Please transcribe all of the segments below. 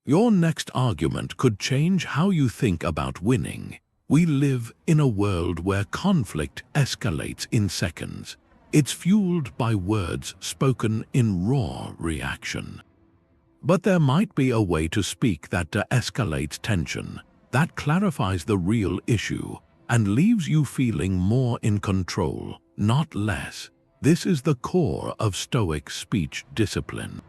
Your next argument could change how you think about winning. We live in a world where conflict escalates in seconds. It's fueled by words spoken in raw reaction. But there might be a way to speak that de-escalates tension, that clarifies the real issue, and leaves you feeling more in control, not less. This is the core of Stoic speech discipline.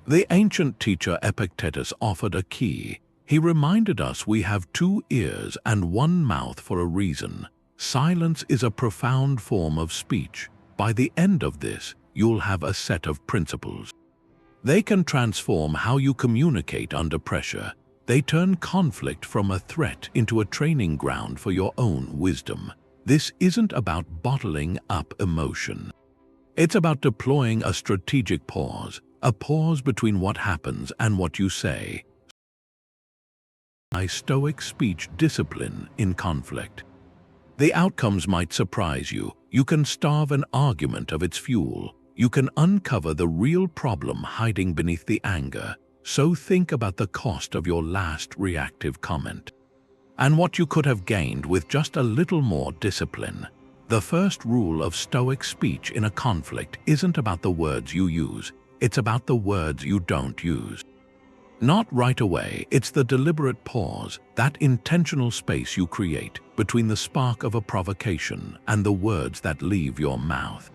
The ancient teacher Epictetus offered a key. He reminded us we have 2 ears and 1 mouth for a reason. Silence is a profound form of speech. By the end of this, you'll have a set of principles. They can transform how you communicate under pressure. They turn conflict from a threat into a training ground for your own wisdom. This isn't about bottling up emotion. It's about deploying a strategic pause, a pause between what happens and what you say. Stoic speech discipline in conflict. The outcomes might surprise you. You can starve an argument of its fuel. You can uncover the real problem hiding beneath the anger. So think about the cost of your last reactive comment, and what you could have gained with just a little more discipline. The first rule of Stoic speech in a conflict isn't about the words you use. It's about the words you don't use. Not right away, it's the deliberate pause, that intentional space you create between the spark of a provocation and the words that leave your mouth.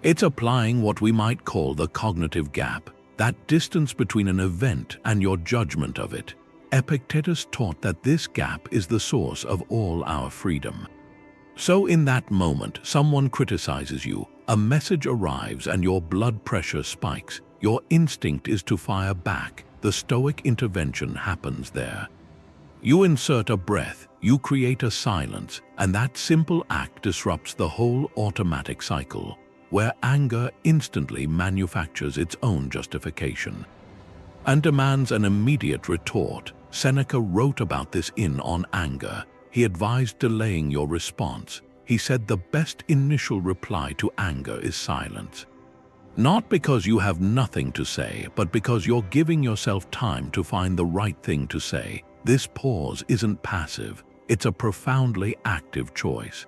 It's applying what we might call the cognitive gap, that distance between an event and your judgment of it. Epictetus taught that this gap is the source of all our freedom. So in that moment, someone criticizes you, a message arrives and your blood pressure spikes. Your instinct is to fire back. The Stoic intervention happens there. You insert a breath, you create a silence, and that simple act disrupts the whole automatic cycle, where anger instantly manufactures its own justification and demands an immediate retort. Seneca wrote about this in On Anger. He advised delaying your response. He said the best initial reply to anger is silence. Not because you have nothing to say, but because you're giving yourself time to find the right thing to say. This pause isn't passive, it's a profoundly active choice.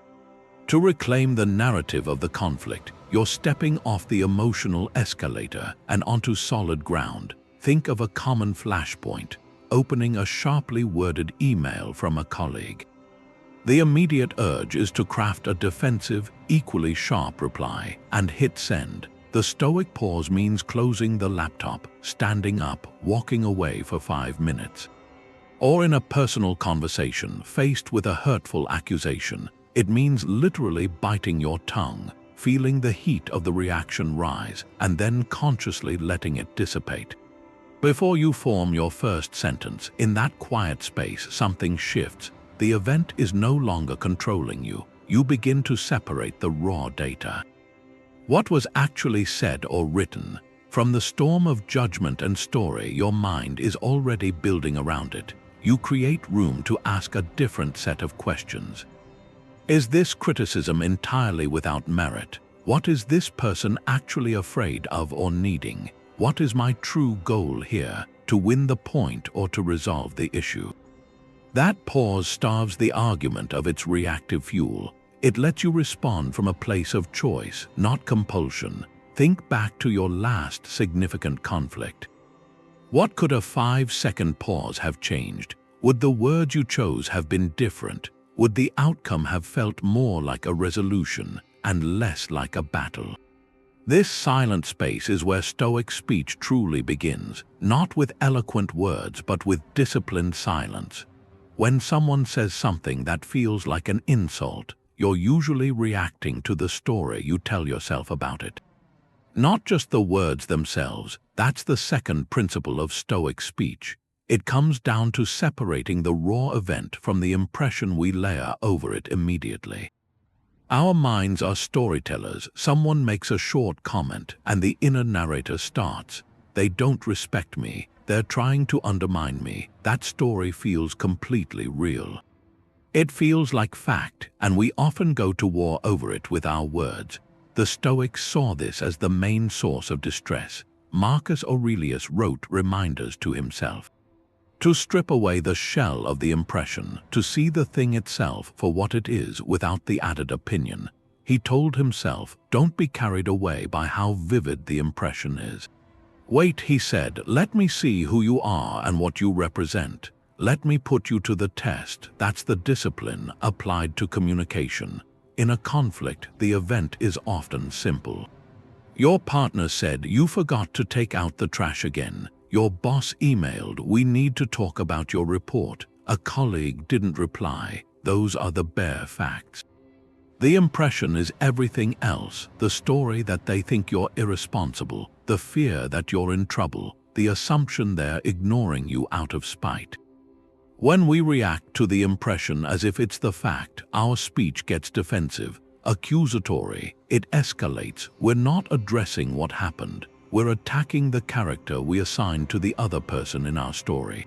To reclaim the narrative of the conflict, you're stepping off the emotional escalator and onto solid ground. Think of a common flashpoint, opening a sharply worded email from a colleague. The immediate urge is to craft a defensive, equally sharp reply and hit send. The Stoic pause means closing the laptop, standing up, walking away for 5 minutes. Or in a personal conversation, faced with a hurtful accusation, it means literally biting your tongue, feeling the heat of the reaction rise, and then consciously letting it dissipate. Before you form your first sentence, in that quiet space, something shifts. The event is no longer controlling you. You begin to separate the raw data. What was actually said or written? From the storm of judgment and story your mind is already building around it, you create room to ask a different set of questions. Is this criticism entirely without merit? What is this person actually afraid of or needing? What is my true goal here? To win the point or to resolve the issue? That pause starves the argument of its reactive fuel. It lets you respond from a place of choice, not compulsion. Think back to your last significant conflict. What could a 5-second pause have changed? Would the words you chose have been different? Would the outcome have felt more like a resolution and less like a battle? This silent space is where Stoic speech truly begins, not with eloquent words but with disciplined silence. When someone says something that feels like an insult, you're usually reacting to the story you tell yourself about it. Not just the words themselves. That's the second principle of Stoic speech. It comes down to separating the raw event from the impression we layer over it immediately. Our minds are storytellers. Someone makes a short comment and the inner narrator starts. They don't respect me. They're trying to undermine me. That story feels completely real. It feels like fact, and we often go to war over it with our words. The Stoics saw this as the main source of distress. Marcus Aurelius wrote reminders to himself. To strip away the shell of the impression, to see the thing itself for what it is without the added opinion. He told himself, don't be carried away by how vivid the impression is. Wait, he said, let me see who you are and what you represent. Let me put you to the test. That's the discipline applied to communication. In a conflict, the event is often simple. Your partner said you forgot to take out the trash again. Your boss emailed, we need to talk about your report. A colleague didn't reply. Those are the bare facts. The impression is everything else, the story that they think you're irresponsible, the fear that you're in trouble, the assumption they're ignoring you out of spite. When we react to the impression as if it's the fact, our speech gets defensive, accusatory, it escalates. We're not addressing what happened. We're attacking the character we assign to the other person in our story.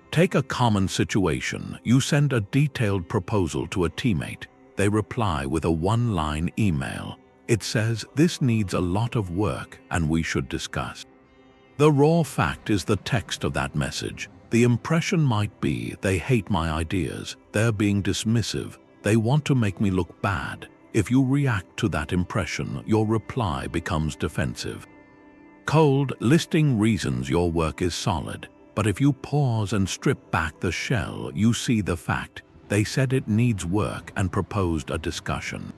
Take a common situation. You send a detailed proposal to a teammate. They reply with a one-line email. It says, this needs a lot of work and we should discuss. The raw fact is the text of that message. The impression might be, they hate my ideas, they're being dismissive, they want to make me look bad. If you react to that impression, your reply becomes defensive. Cold, listing reasons your work is solid. But if you pause and strip back the shell, you see the fact. They said it needs work and proposed a discussion.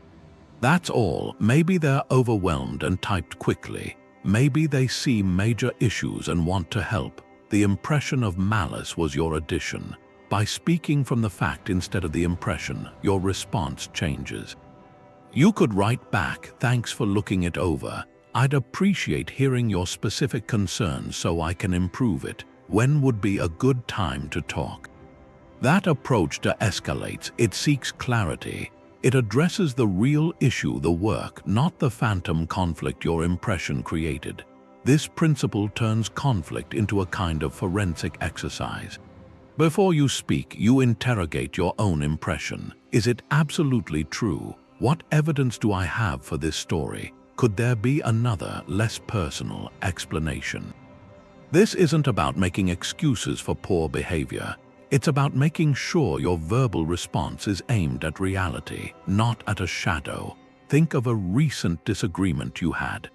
That's all. Maybe they're overwhelmed and typed quickly. Maybe they see major issues and want to help. The impression of malice was your addition. By speaking from the fact instead of the impression, your response changes. You could write back, thanks for looking it over. I'd appreciate hearing your specific concerns so I can improve it. When would be a good time to talk? That approach de-escalates. It seeks clarity. It addresses the real issue, the work, not the phantom conflict your impression created. This principle turns conflict into a kind of forensic exercise. Before you speak, you interrogate your own impression. Is it absolutely true? What evidence do I have for this story? Could there be another, less personal explanation? This isn't about making excuses for poor behavior. It's about making sure your verbal response is aimed at reality, not at a shadow. Think of a recent disagreement you had.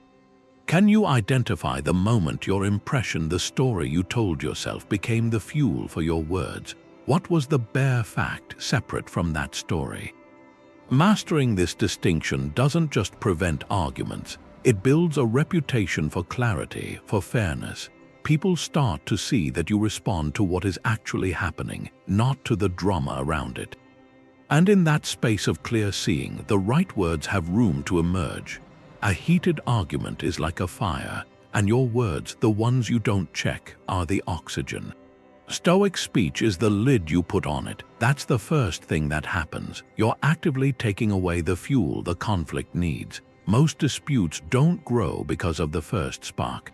Can you identify the moment your impression, the story you told yourself, became the fuel for your words? What was the bare fact separate from that story? Mastering this distinction doesn't just prevent arguments, it builds a reputation for clarity, for fairness. People start to see that you respond to what is actually happening, not to the drama around it. And in that space of clear seeing, the right words have room to emerge. A heated argument is like a fire, and your words, the ones you don't check, are the oxygen. Stoic speech is the lid you put on it. That's the first thing that happens. You're actively taking away the fuel the conflict needs. Most disputes don't grow because of the first spark.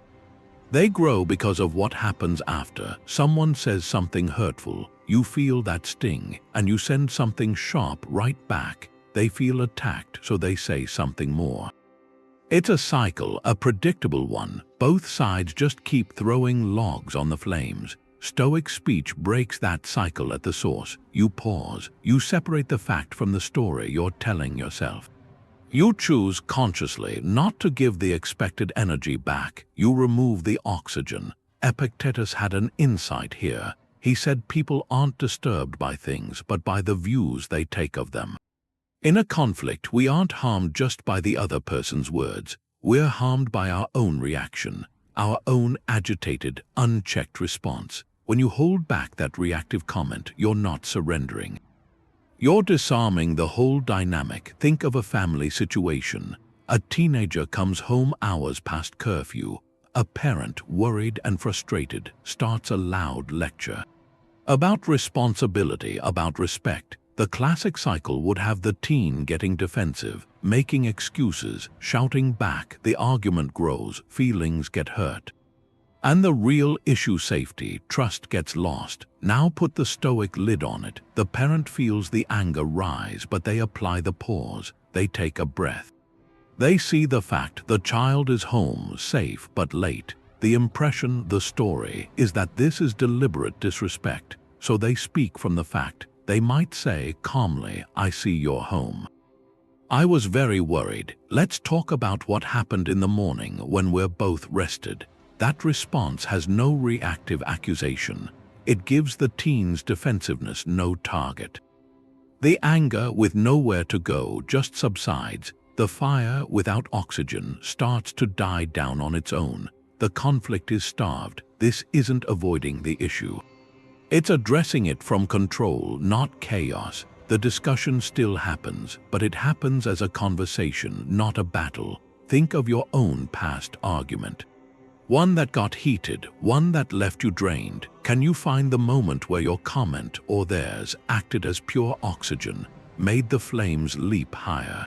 They grow because of what happens after. Someone says something hurtful, you feel that sting, and you send something sharp right back. They feel attacked, so they say something more. It's a cycle, a predictable one. Both sides just keep throwing logs on the flames. Stoic speech breaks that cycle at the source. You pause. You separate the fact from the story you're telling yourself. You choose consciously not to give the expected energy back. You remove the oxygen. Epictetus had an insight here. He said people aren't disturbed by things, but by the views they take of them. In a conflict, we aren't harmed just by the other person's words. We're harmed by our own reaction, our own agitated, unchecked response. When you hold back that reactive comment, you're not surrendering. You're disarming the whole dynamic. Think of a family situation. A teenager comes home hours past curfew. A parent, worried and frustrated, starts a loud lecture about responsibility, about respect. The classic cycle would have the teen getting defensive, making excuses, shouting back. The argument grows, feelings get hurt. And the real issue, safety, trust, gets lost. Now put the Stoic lid on it. The parent feels the anger rise, but they apply the pause. They take a breath. They see the fact the child is home, safe but late. The impression, the story, is that this is deliberate disrespect, so they speak from the fact. They might say calmly, "I see you're home. I was very worried. Let's talk about what happened in the morning when we're both rested." That response has no reactive accusation. It gives the teen's defensiveness no target. The anger with nowhere to go just subsides. The fire without oxygen starts to die down on its own. The conflict is starved. This isn't avoiding the issue. It's addressing it from control, not chaos. The discussion still happens, but it happens as a conversation, not a battle. Think of your own past argument. One that got heated, one that left you drained. Can you find the moment where your comment or theirs acted as pure oxygen, made the flames leap higher?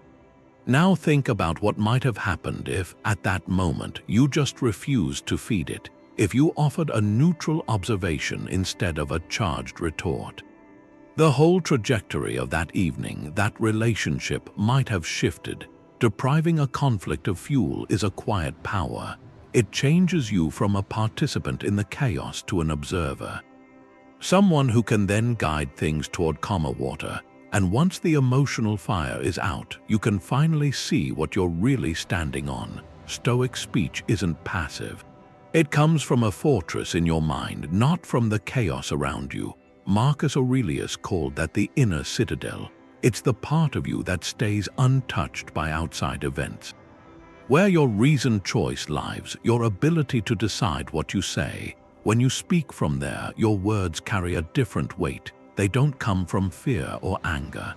Now think about what might have happened if, at that moment, you just refused to feed it, if you offered a neutral observation instead of a charged retort. The whole trajectory of that evening, that relationship, might have shifted. Depriving a conflict of fuel is a quiet power. It changes you from a participant in the chaos to an observer. Someone who can then guide things toward calmer water. And once the emotional fire is out, you can finally see what you're really standing on. Stoic speech isn't passive. It comes from a fortress in your mind, not from the chaos around you. Marcus Aurelius called that the inner citadel. It's the part of you that stays untouched by outside events. Where your reasoned choice lies, your ability to decide what you say. When you speak from there, your words carry a different weight. They don't come from fear or anger.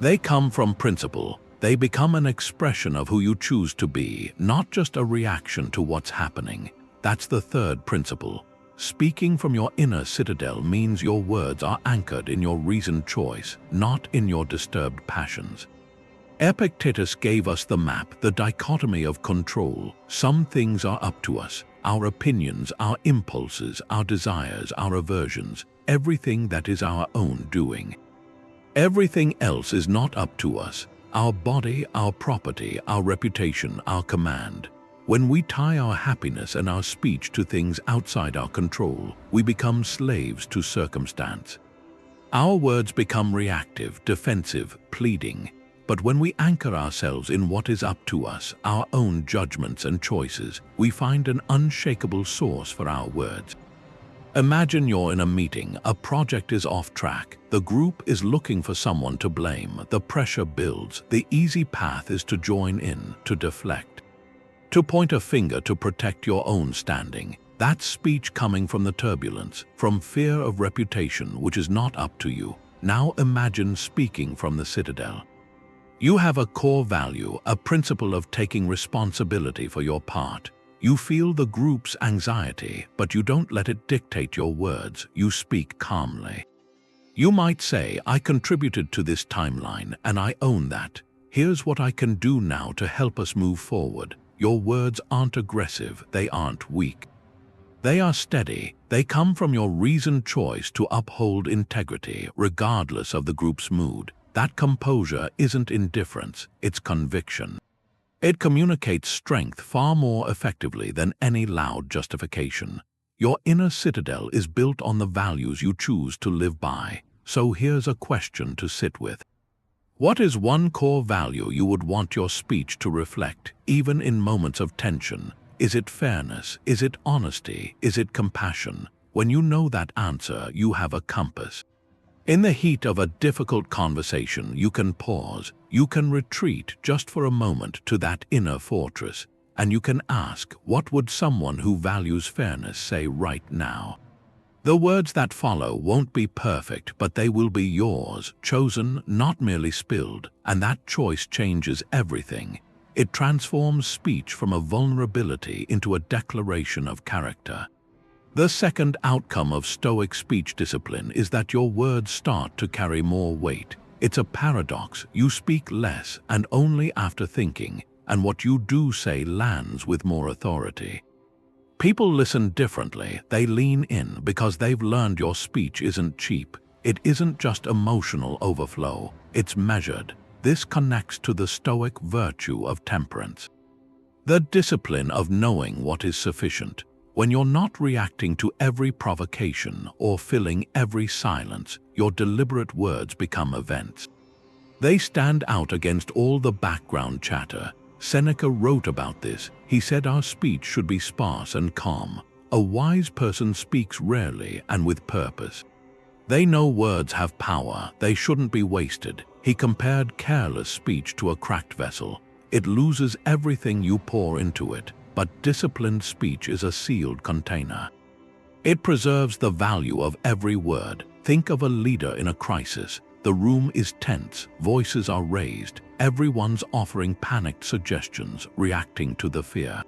They come from principle. They become an expression of who you choose to be, not just a reaction to what's happening. That's the third principle. Speaking from your inner citadel means your words are anchored in your reasoned choice, not in your disturbed passions. Epictetus gave us the map, the dichotomy of control. Some things are up to us. Our opinions, our impulses, our desires, our aversions, everything that is our own doing. Everything else is not up to us. Our body, our property, our reputation, our command. When we tie our happiness and our speech to things outside our control, we become slaves to circumstance. Our words become reactive, defensive, pleading. But when we anchor ourselves in what is up to us, our own judgments and choices, we find an unshakable source for our words. Imagine you're in a meeting, a project is off track, the group is looking for someone to blame, the pressure builds, the easy path is to join in, to deflect. To point a finger to protect your own standing. That's speech coming from the turbulence, from fear of reputation which is not up to you. Now imagine speaking from the citadel. You have a core value, a principle of taking responsibility for your part. You feel the group's anxiety, but you don't let it dictate your words. You speak calmly. You might say, "I contributed to this timeline, and I own that. Here's what I can do now to help us move forward." Your words aren't aggressive, they aren't weak. They are steady. They come from your reasoned choice to uphold integrity, regardless of the group's mood. That composure isn't indifference, it's conviction. It communicates strength far more effectively than any loud justification. Your inner citadel is built on the values you choose to live by. So here's a question to sit with. What is one core value you would want your speech to reflect, even in moments of tension? Is it fairness? Is it honesty? Is it compassion? When you know that answer, you have a compass. In the heat of a difficult conversation, you can pause, you can retreat just for a moment to that inner fortress, and you can ask, what would someone who values fairness say right now? The words that follow won't be perfect, but they will be yours, chosen, not merely spilled, and that choice changes everything. It transforms speech from a vulnerability into a declaration of character. The second outcome of Stoic speech discipline is that your words start to carry more weight. It's a paradox. You speak less and only after thinking, and what you do say lands with more authority. People listen differently. They lean in because they've learned your speech isn't cheap. It isn't just emotional overflow. It's measured. This connects to the Stoic virtue of temperance. The discipline of knowing what is sufficient. When you're not reacting to every provocation or filling every silence, your deliberate words become events. They stand out against all the background chatter. Seneca wrote about this. He said our speech should be sparse and calm. A wise person speaks rarely and with purpose. They know words have power, they shouldn't be wasted. He compared careless speech to a cracked vessel. It loses everything you pour into it, but disciplined speech is a sealed container. It preserves the value of every word. Think of a leader in a crisis. The room is tense, voices are raised, everyone's offering panicked suggestions, reacting to the fear.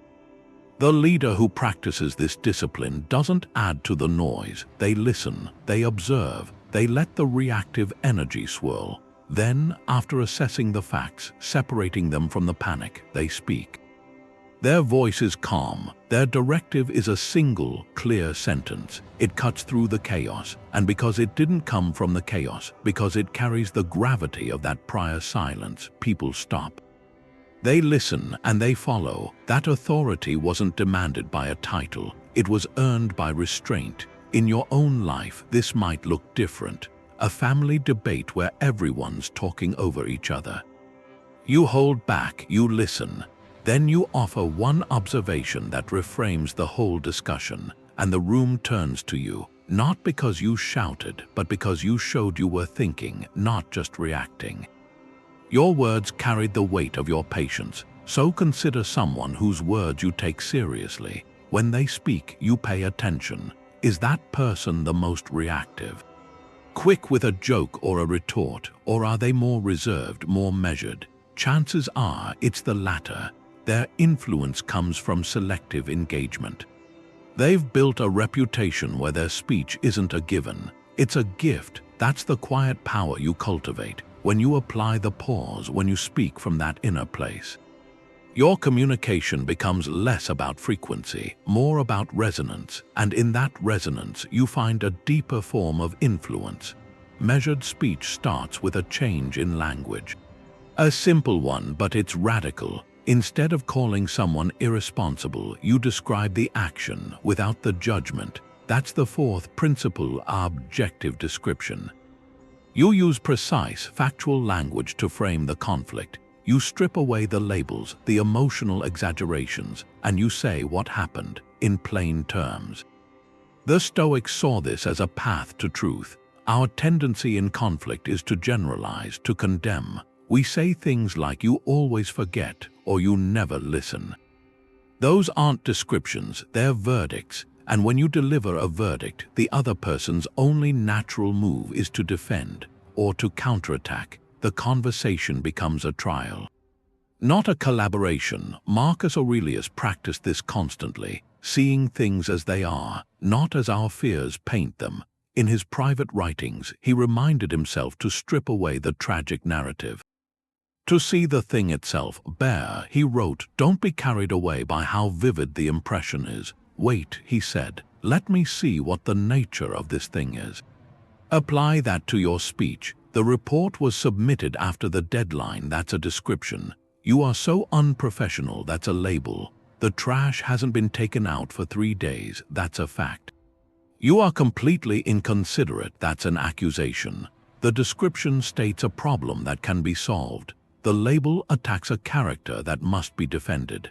The leader who practices this discipline doesn't add to the noise. They listen, they observe, they let the reactive energy swirl. Then, after assessing the facts, separating them from the panic, they speak. Their voice is calm. Their directive is a single, clear sentence. It cuts through the chaos, and because it didn't come from the chaos, because it carries the gravity of that prior silence, people stop. They listen and they follow. That authority wasn't demanded by a title. It was earned by restraint. In your own life, this might look different. A family debate where everyone's talking over each other. You hold back, you listen. Then you offer one observation that reframes the whole discussion, and the room turns to you, not because you shouted, but because you showed you were thinking, not just reacting. Your words carried the weight of your patience, so consider someone whose words you take seriously. When they speak, you pay attention. Is that person the most reactive? Quick with a joke or a retort, or are they more reserved, more measured? Chances are it's the latter. Their influence comes from selective engagement. They've built a reputation where their speech isn't a given, it's a gift. That's the quiet power you cultivate. When you apply the pause, when you speak from that inner place. Your communication becomes less about frequency, more about resonance, and in that resonance you find a deeper form of influence. Measured speech starts with a change in language. A simple one, but it's radical. Instead of calling someone irresponsible, you describe the action without the judgment. That's the fourth principle, objective description. You use precise, factual language to frame the conflict. You strip away the labels, the emotional exaggerations, and you say what happened, in plain terms. The Stoics saw this as a path to truth. Our tendency in conflict is to generalize, to condemn. We say things like "you always forget" or "you never listen." Those aren't descriptions, they're verdicts. And when you deliver a verdict, the other person's only natural move is to defend or to counterattack. The conversation becomes a trial, not a collaboration. Marcus Aurelius practiced this constantly, seeing things as they are, not as our fears paint them. In his private writings, he reminded himself to strip away the tragic narrative. To see the thing itself bare, he wrote, "Don't be carried away by how vivid the impression is. Wait," he said, "let me see what the nature of this thing is." Apply that to your speech. The report was submitted after the deadline, that's a description. You are so unprofessional, that's a label. The trash hasn't been taken out for 3 days, that's a fact. You are completely inconsiderate, that's an accusation. The description states a problem that can be solved. The label attacks a character that must be defended.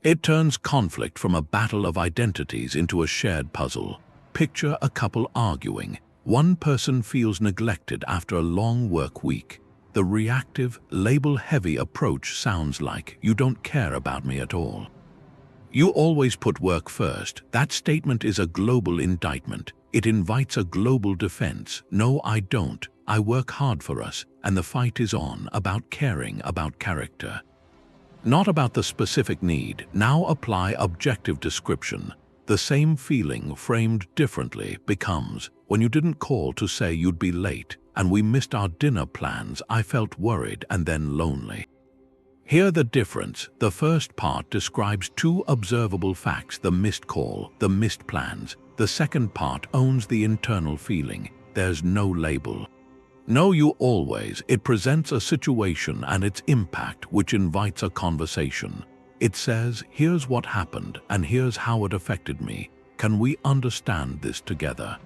It turns conflict from a battle of identities into a shared puzzle. Picture a couple arguing. One person feels neglected after a long work week. The reactive, label-heavy approach sounds like, "You don't care about me at all. You always put work first." That statement is a global indictment. It invites a global defense. "No, I don't. I work hard for us, and the fight is on," about caring, about character. Not about the specific need. Now apply objective description. The same feeling framed differently becomes, "When you didn't call to say you'd be late, and we missed our dinner plans, I felt worried and then lonely." Hear the difference. The first part describes two observable facts: the missed call, the missed plans. The second part owns the internal feeling. There's no label. "No, you always." It presents a situation and its impact, which invites a conversation. It says, here's what happened and here's how it affected me. Can we understand this together?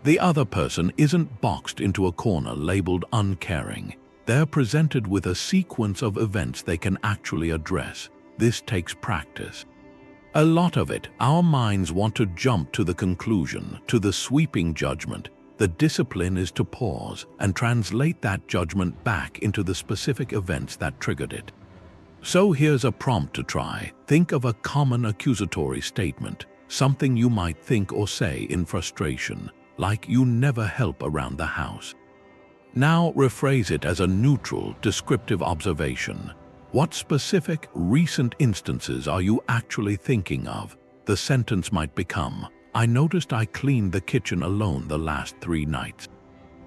The other person isn't boxed into a corner labeled uncaring. They're presented with a sequence of events they can actually address. This takes practice. A lot of it, our minds want to jump to the conclusion, to the sweeping judgment. The discipline is to pause and translate that judgment back into the specific events that triggered it. So here's a prompt to try. Think of a common accusatory statement, something you might think or say in frustration, like you never help around the house. Now rephrase it as a neutral, descriptive observation. What specific, recent instances are you actually thinking of? The sentence might become, I noticed I cleaned the kitchen alone the last 3 nights.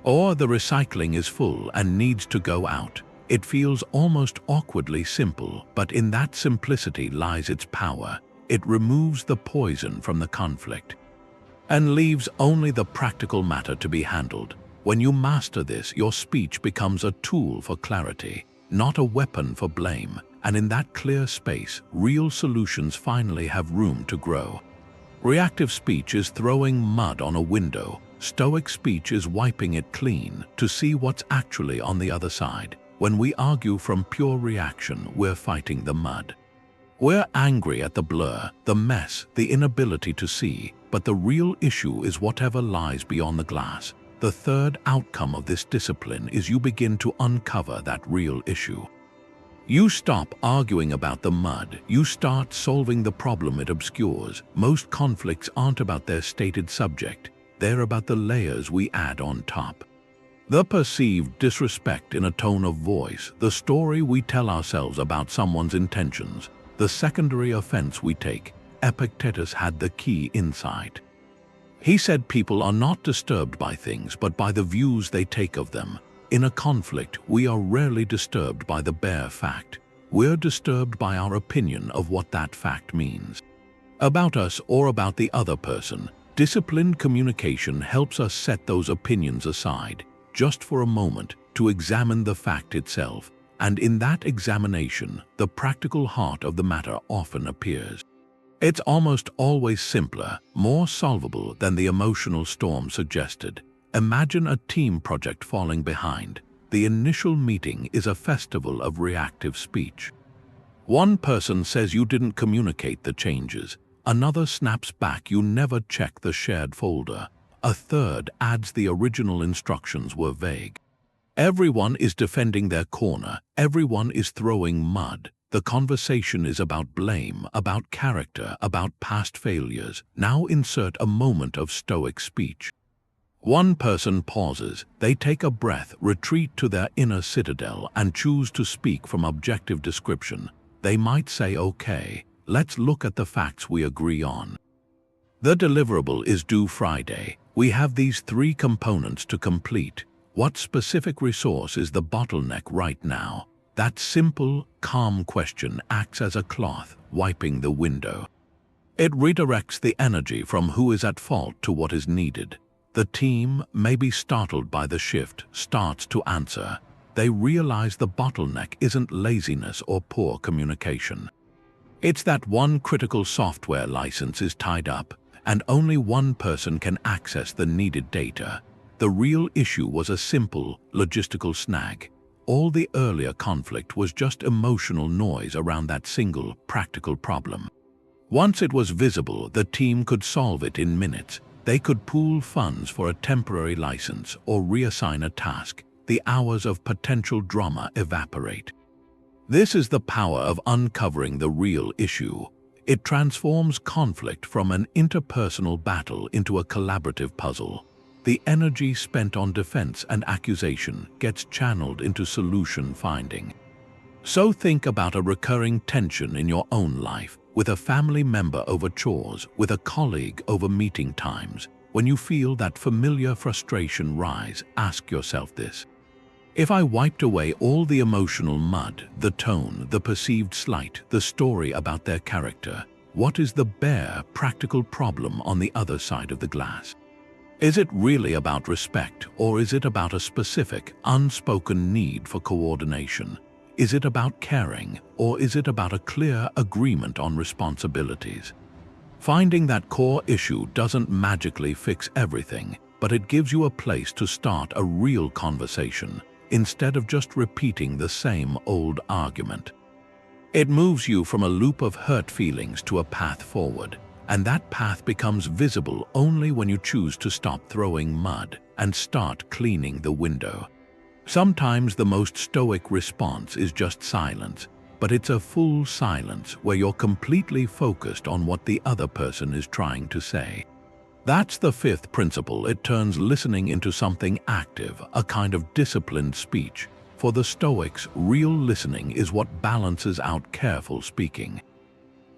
Or the recycling is full and needs to go out. It feels almost awkwardly simple, but in that simplicity lies its power. It removes the poison from the conflict and leaves only the practical matter to be handled. When you master this, your speech becomes a tool for clarity, not a weapon for blame, and in that clear space, real solutions finally have room to grow. Reactive speech is throwing mud on a window. Stoic speech is wiping it clean to see what's actually on the other side. When we argue from pure reaction, we're fighting the mud. We're angry at the blur, the mess, the inability to see, but the real issue is whatever lies beyond the glass. The third outcome of this discipline is you begin to uncover that real issue. You stop arguing about the mud, you start solving the problem it obscures. Most conflicts aren't about their stated subject, they're about the layers we add on top. The perceived disrespect in a tone of voice, the story we tell ourselves about someone's intentions, the secondary offense we take. Epictetus had the key insight. He said people are not disturbed by things, but by the views they take of them. In a conflict, we are rarely disturbed by the bare fact. We're disturbed by our opinion of what that fact means. About us or about the other person. Disciplined communication helps us set those opinions aside, just for a moment, to examine the fact itself. And in that examination, the practical heart of the matter often appears. It's almost always simpler, more solvable than the emotional storm suggested. Imagine a team project falling behind. The initial meeting is a festival of reactive speech. One person says you didn't communicate the changes. Another snaps back you never checked the shared folder. A third adds the original instructions were vague. Everyone is defending their corner. Everyone is throwing mud. The conversation is about blame, about character, about past failures. Now insert a moment of Stoic speech. One person pauses, they take a breath, retreat to their inner citadel, and choose to speak from objective description. They might say, okay, let's look at the facts we agree on. The deliverable is due Friday. We have these 3 components to complete. What specific resource is the bottleneck right now? That simple, calm question acts as a cloth, wiping the window. It redirects the energy from who is at fault to what is needed. The team, maybe startled by the shift, starts to answer. They realize the bottleneck isn't laziness or poor communication. It's that one critical software license is tied up, and only one person can access the needed data. The real issue was a simple, logistical snag. All the earlier conflict was just emotional noise around that single, practical problem. Once it was visible, the team could solve it in minutes. They could pool funds for a temporary license or reassign a task. The hours of potential drama evaporate. This is the power of uncovering the real issue. It transforms conflict from an interpersonal battle into a collaborative puzzle. The energy spent on defense and accusation gets channeled into solution finding. So think about a recurring tension in your own life, with a family member over chores, with a colleague over meeting times. When you feel that familiar frustration rise, ask yourself this. If I wiped away all the emotional mud, the tone, the perceived slight, the story about their character, what is the bare, practical problem on the other side of the glass? Is it really about respect, or is it about a specific, unspoken need for coordination? Is it about caring, or is it about a clear agreement on responsibilities? Finding that core issue doesn't magically fix everything, but it gives you a place to start a real conversation, instead of just repeating the same old argument. It moves you from a loop of hurt feelings to a path forward, and that path becomes visible only when you choose to stop throwing mud and start cleaning the window. Sometimes the most stoic response is just silence, but it's a full silence where you're completely focused on what the other person is trying to say. That's the fifth principle. It turns listening into something active, a kind of disciplined speech. For the Stoics, real listening is what balances out careful speaking.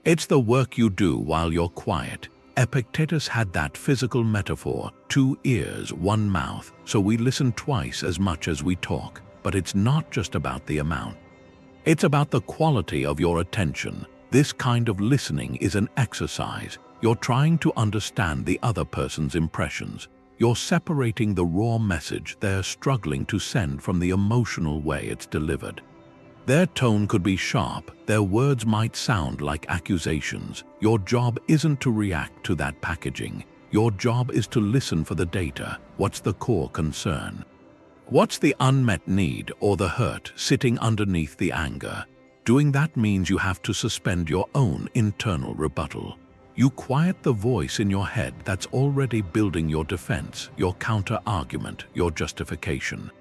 It's the work you do while you're quiet. Epictetus had that physical metaphor, 2 ears, 1 mouth, so we listen twice as much as we talk. But it's not just about the amount. It's about the quality of your attention. This kind of listening is an exercise. You're trying to understand the other person's impressions. You're separating the raw message they're struggling to send from the emotional way it's delivered. Their tone could be sharp, their words might sound like accusations. Your job isn't to react to that packaging. Your job is to listen for the data. What's the core concern? What's the unmet need or the hurt sitting underneath the anger? Doing that means you have to suspend your own internal rebuttal. You quiet the voice in your head that's already building your defense, your counter-argument, your justification.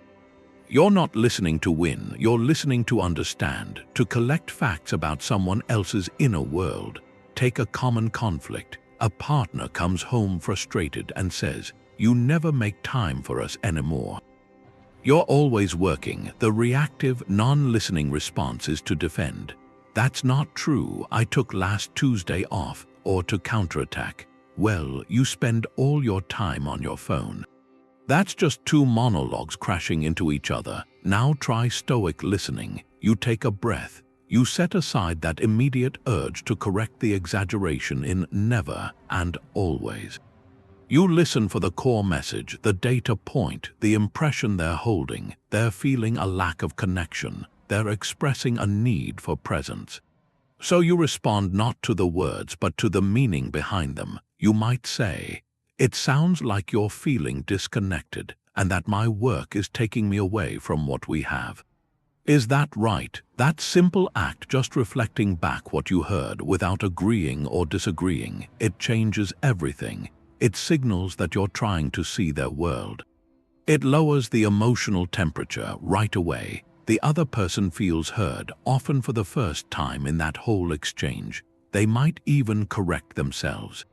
You're not listening to win, you're listening to understand, to collect facts about someone else's inner world. Take a common conflict. A partner comes home frustrated and says, "You never make time for us anymore." You're always working. The reactive, non-listening response is to defend. "That's not true. I took last Tuesday off," or to counterattack. "Well, you spend all your time on your phone." That's just 2 monologues crashing into each other. Now try stoic listening. You take a breath. You set aside that immediate urge to correct the exaggeration in never and always. You listen for the core message, the data point, the impression they're holding. They're feeling a lack of connection. They're expressing a need for presence. So you respond not to the words, but to the meaning behind them. You might say, "It sounds like you're feeling disconnected, and that my work is taking me away from what we have. Is that right?" That simple act, just reflecting back what you heard without agreeing or disagreeing, it changes everything. It signals that you're trying to see their world. It lowers the emotional temperature right away. The other person feels heard, often for the first time in that whole exchange. They might even correct themselves.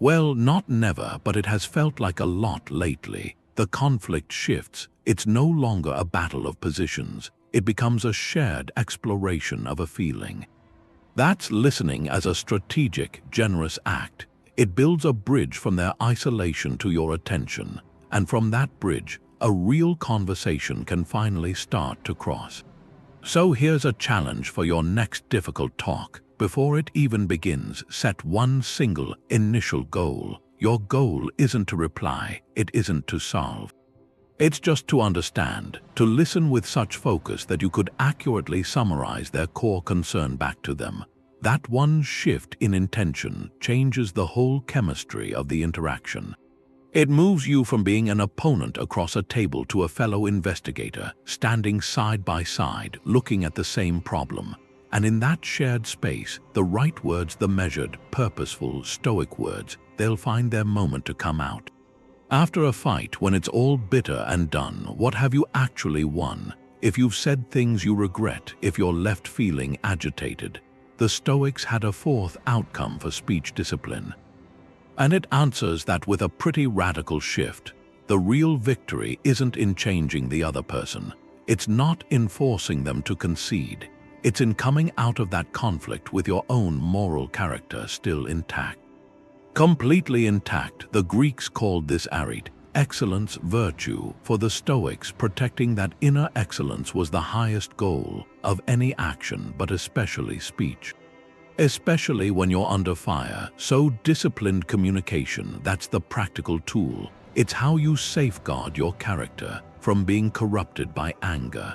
"Well, not never, but it has felt like a lot lately." The conflict shifts. It's no longer a battle of positions. It becomes a shared exploration of a feeling. That's listening as a strategic, generous act. It builds a bridge from their isolation to your attention, and from that bridge, a real conversation can finally start to cross. So here's a challenge for your next difficult talk. Before it even begins, set one single initial goal. Your goal isn't to reply, it isn't to solve. It's just to understand, to listen with such focus that you could accurately summarize their core concern back to them. That one shift in intention changes the whole chemistry of the interaction. It moves you from being an opponent across a table to a fellow investigator, standing side by side, looking at the same problem. And in that shared space, the right words, the measured, purposeful, stoic words, they'll find their moment to come out. After a fight, when it's all bitter and done, what have you actually won? If you've said things you regret, if you're left feeling agitated. The Stoics had a 4th outcome for speech discipline. And it answers that with a pretty radical shift. The real victory isn't in changing the other person. It's not in forcing them to concede. It's in coming out of that conflict with your own moral character still intact. Completely intact. The Greeks called this arete, excellence, virtue. For the Stoics, protecting that inner excellence was the highest goal of any action, but especially speech. Especially when you're under fire. So disciplined communication, that's the practical tool. It's how you safeguard your character from being corrupted by anger.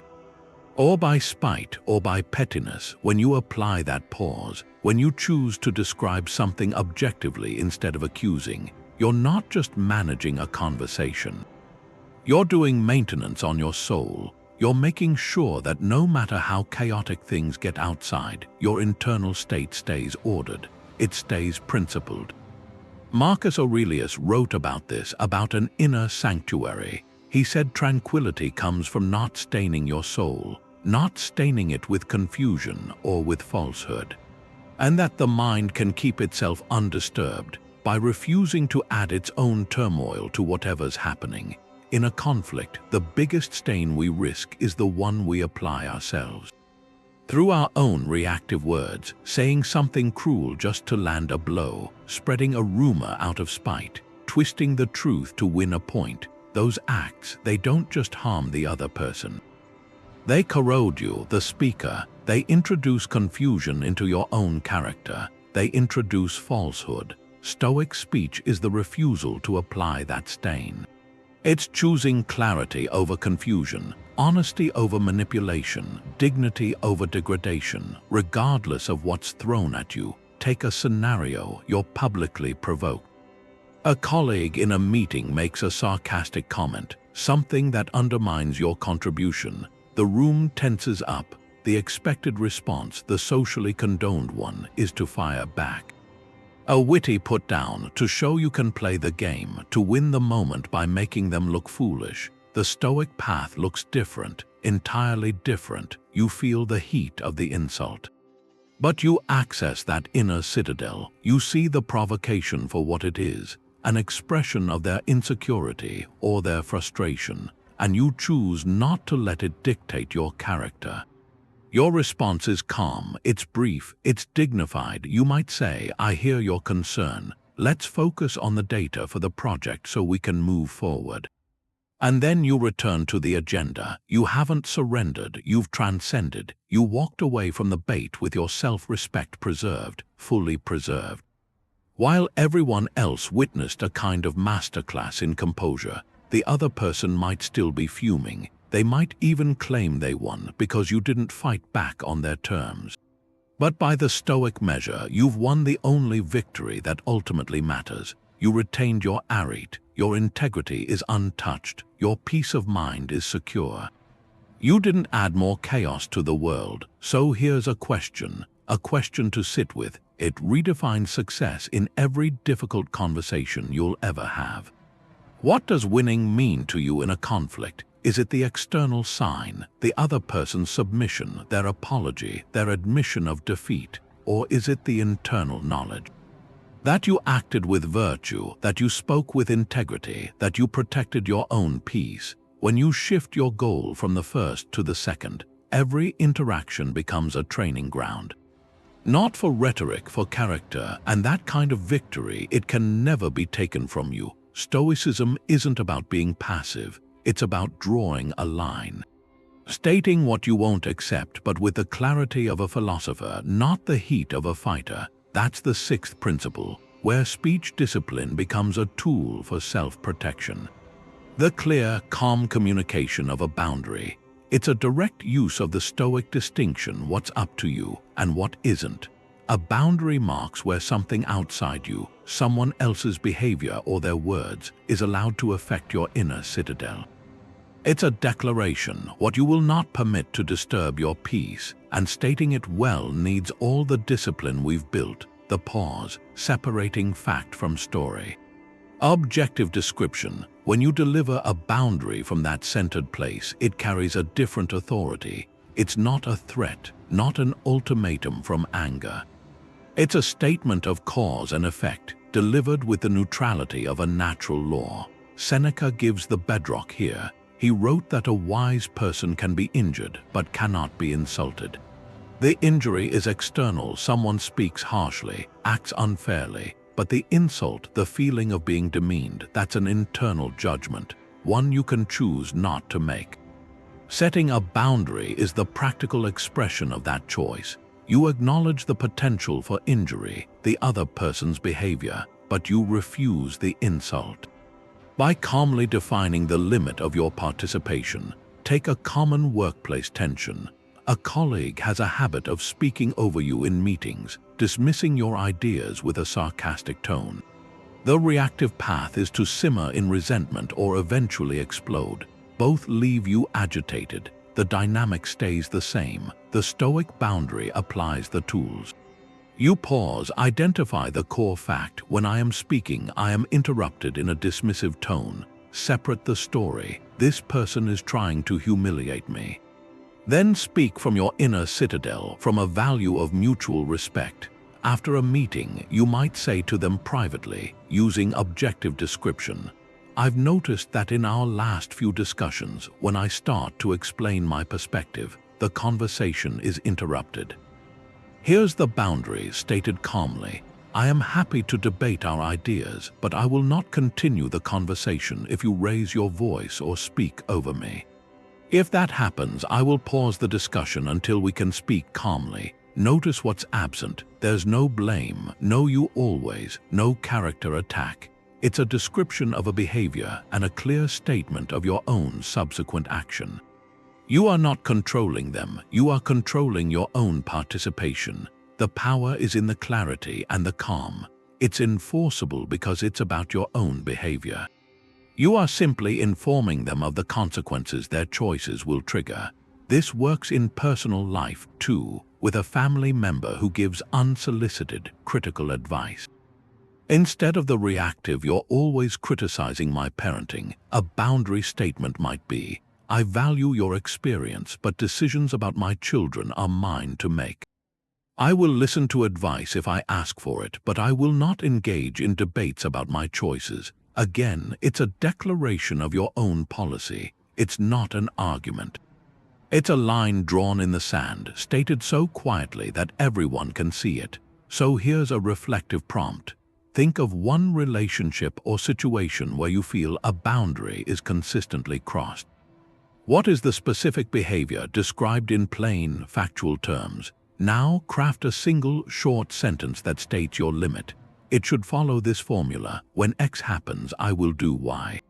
Or by spite or by pettiness, when you apply that pause, when you choose to describe something objectively instead of accusing, you're not just managing a conversation. You're doing maintenance on your soul. You're making sure that no matter how chaotic things get outside, your internal state stays ordered. It stays principled. Marcus Aurelius wrote about this, about an inner sanctuary. He said tranquility comes from not staining your soul, not staining it with confusion or with falsehood, and that the mind can keep itself undisturbed by refusing to add its own turmoil to whatever's happening. In a conflict, the biggest stain we risk is the one we apply ourselves. Through our own reactive words, saying something cruel just to land a blow, spreading a rumor out of spite, twisting the truth to win a point, those acts, they don't just harm the other person. They corrode you, the speaker. They introduce confusion into your own character. They introduce falsehood. Stoic speech is the refusal to apply that stain. It's choosing clarity over confusion, honesty over manipulation, dignity over degradation, regardless of what's thrown at you. Take a scenario you're publicly provoked. A colleague in a meeting makes a sarcastic comment, something that undermines your contribution. The room tenses up. The expected response, the socially condoned one, is to fire back. A witty put-down to show you can play the game, to win the moment by making them look foolish. The Stoic path looks different, entirely different. You feel the heat of the insult. But you access that inner citadel. You see the provocation for what it is, an expression of their insecurity or their frustration, and you choose not to let it dictate your character. Your response is calm, it's brief, it's dignified. You might say, "I hear your concern. Let's focus on the data for the project so we can move forward." And then you return to the agenda. You haven't surrendered, you've transcended. You walked away from the bait with your self-respect preserved, fully preserved. While everyone else witnessed a kind of masterclass in composure, the other person might still be fuming. They might even claim they won because you didn't fight back on their terms. But by the Stoic measure, you've won the only victory that ultimately matters. You retained your arete, your integrity is untouched, your peace of mind is secure. You didn't add more chaos to the world, so here's a question to sit with. It redefines success in every difficult conversation you'll ever have. What does winning mean to you in a conflict? Is it the external sign, the other person's submission, their apology, their admission of defeat, or is it the internal knowledge that you acted with virtue, that you spoke with integrity, that you protected your own peace? When you shift your goal from the first to the second, every interaction becomes a training ground. Not for rhetoric, for character, and that kind of victory, it can never be taken from you. Stoicism isn't about being passive. It's about drawing a line. Stating what you won't accept, but with the clarity of a philosopher, not the heat of a fighter. That's the sixth principle, where speech discipline becomes a tool for self-protection. The clear, calm communication of a boundary. It's a direct use of the Stoic distinction, what's up to you and what isn't. A boundary marks where something outside you, someone else's behavior or their words, is allowed to affect your inner citadel. It's a declaration, what you will not permit to disturb your peace, and stating it well needs all the discipline we've built, the pause, separating fact from story. Objective description. When you deliver a boundary from that centered place, it carries a different authority. It's not a threat, not an ultimatum from anger. It's a statement of cause and effect, delivered with the neutrality of a natural law. Seneca gives the bedrock here. He wrote that a wise person can be injured but cannot be insulted. The injury is external, someone speaks harshly, acts unfairly, but the insult, the feeling of being demeaned, that's an internal judgment, one you can choose not to make. Setting a boundary is the practical expression of that choice. You acknowledge the potential for injury, the other person's behavior, but you refuse the insult. By calmly defining the limit of your participation, Take a common workplace tension. A colleague has a habit of speaking over you in meetings, dismissing your ideas with a sarcastic tone. The reactive path is to simmer in resentment or eventually explode. Both leave you agitated. The dynamic stays the same. The Stoic boundary applies the tools. You pause, identify the core fact. When I am speaking, I am interrupted in a dismissive tone. Separate the story. This person is trying to humiliate me. Then speak from your inner citadel, from a value of mutual respect. After a meeting, you might say to them privately, using objective description, "I've noticed that in our last few discussions, when I start to explain my perspective, the conversation is interrupted. Here's the boundary stated calmly. I am happy to debate our ideas, but I will not continue the conversation if you raise your voice or speak over me. If that happens, I will pause the discussion until we can speak calmly. Notice what's absent. There's no blame, no you always, no character attack. It's a description of a behavior and a clear statement of your own subsequent action. You are not controlling them, you are controlling your own participation. The power is in the clarity and the calm. It's enforceable because it's about your own behavior. You are simply informing them of the consequences their choices will trigger. This works in personal life too, with a family member who gives unsolicited, critical advice. Instead of the reactive, "You're always criticizing my parenting," a boundary statement might be, "I value your experience, but decisions about my children are mine to make. I will listen to advice if I ask for it, but I will not engage in debates about my choices." Again, it's a declaration of your own policy. It's not an argument. It's a line drawn in the sand, stated so quietly that everyone can see it. So here's a reflective prompt. Think of one relationship or situation where you feel a boundary is consistently crossed. What is the specific behavior described in plain, factual terms? Now craft a single, short sentence that states your limit. It should follow this formula: when X happens, I will do Y.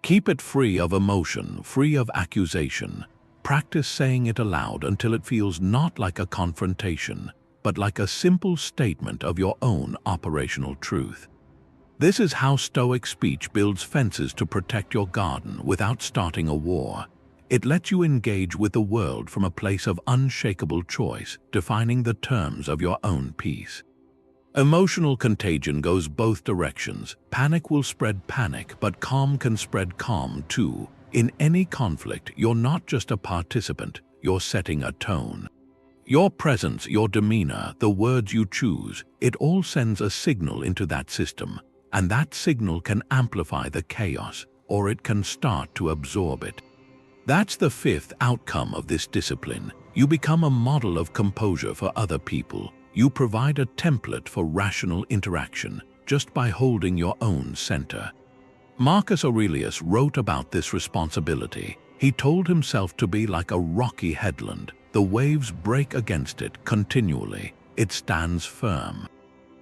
Keep it free of emotion, free of accusation. Practice saying it aloud until it feels not like a confrontation, but like a simple statement of your own operational truth. This is how Stoic speech builds fences to protect your garden without starting a war. It lets you engage with the world from a place of unshakable choice, defining the terms of your own peace. Emotional contagion goes both directions. Panic will spread panic, but calm can spread calm too. In any conflict, you're not just a participant, you're setting a tone. Your presence, your demeanor, the words you choose, it all sends a signal into that system, and that signal can amplify the chaos, or it can start to absorb it. That's the fifth outcome of this discipline. You become a model of composure for other people. You provide a template for rational interaction just by holding your own center. Marcus Aurelius wrote about this responsibility. He told himself to be like a rocky headland. The waves break against it continually. It stands firm.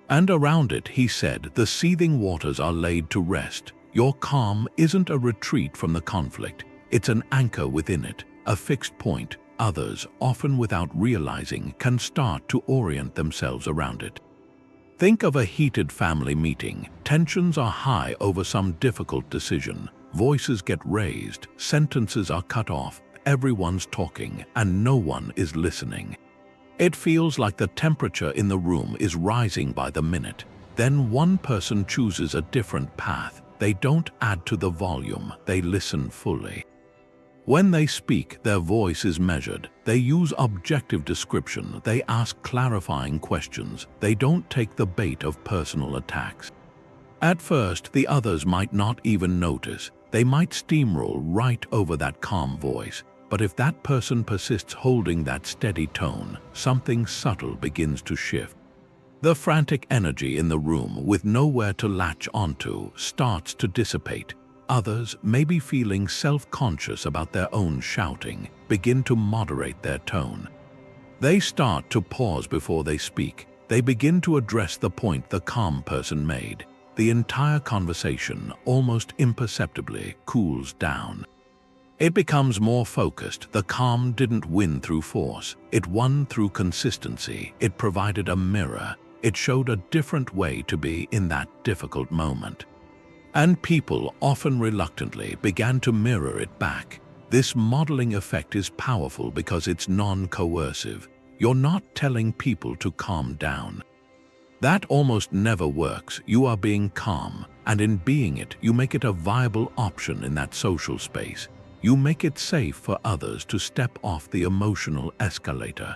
And around it, he said, the seething waters are laid to rest. Your calm isn't a retreat from the conflict. It's an anchor within it, a fixed point. Others, often without realizing, can start to orient themselves around it. Think of a heated family meeting. Tensions are high over some difficult decision. Voices get raised, sentences are cut off, everyone's talking, and no one is listening. It feels like the temperature in the room is rising by the minute. Then one person chooses a different path. They don't add to the volume, they listen fully. When they speak, their voice is measured. They use objective description. They ask clarifying questions. They don't take the bait of personal attacks. At first, the others might not even notice. They might steamroll right over that calm voice. But if that person persists holding that steady tone, something subtle begins to shift. The frantic energy in the room, with nowhere to latch onto, starts to dissipate. Others, maybe feeling self-conscious about their own shouting, begin to moderate their tone. They start to pause before they speak. They begin to address the point the calm person made. The entire conversation, almost imperceptibly, cools down. It becomes more focused. The calm didn't win through force. It won through consistency. It provided a mirror. It showed a different way to be in that difficult moment. And people, often reluctantly, began to mirror it back. This modeling effect is powerful because it's non-coercive. You're not telling people to calm down. That almost never works. You are being calm, and in being it, you make it a viable option in that social space. You make it safe for others to step off the emotional escalator.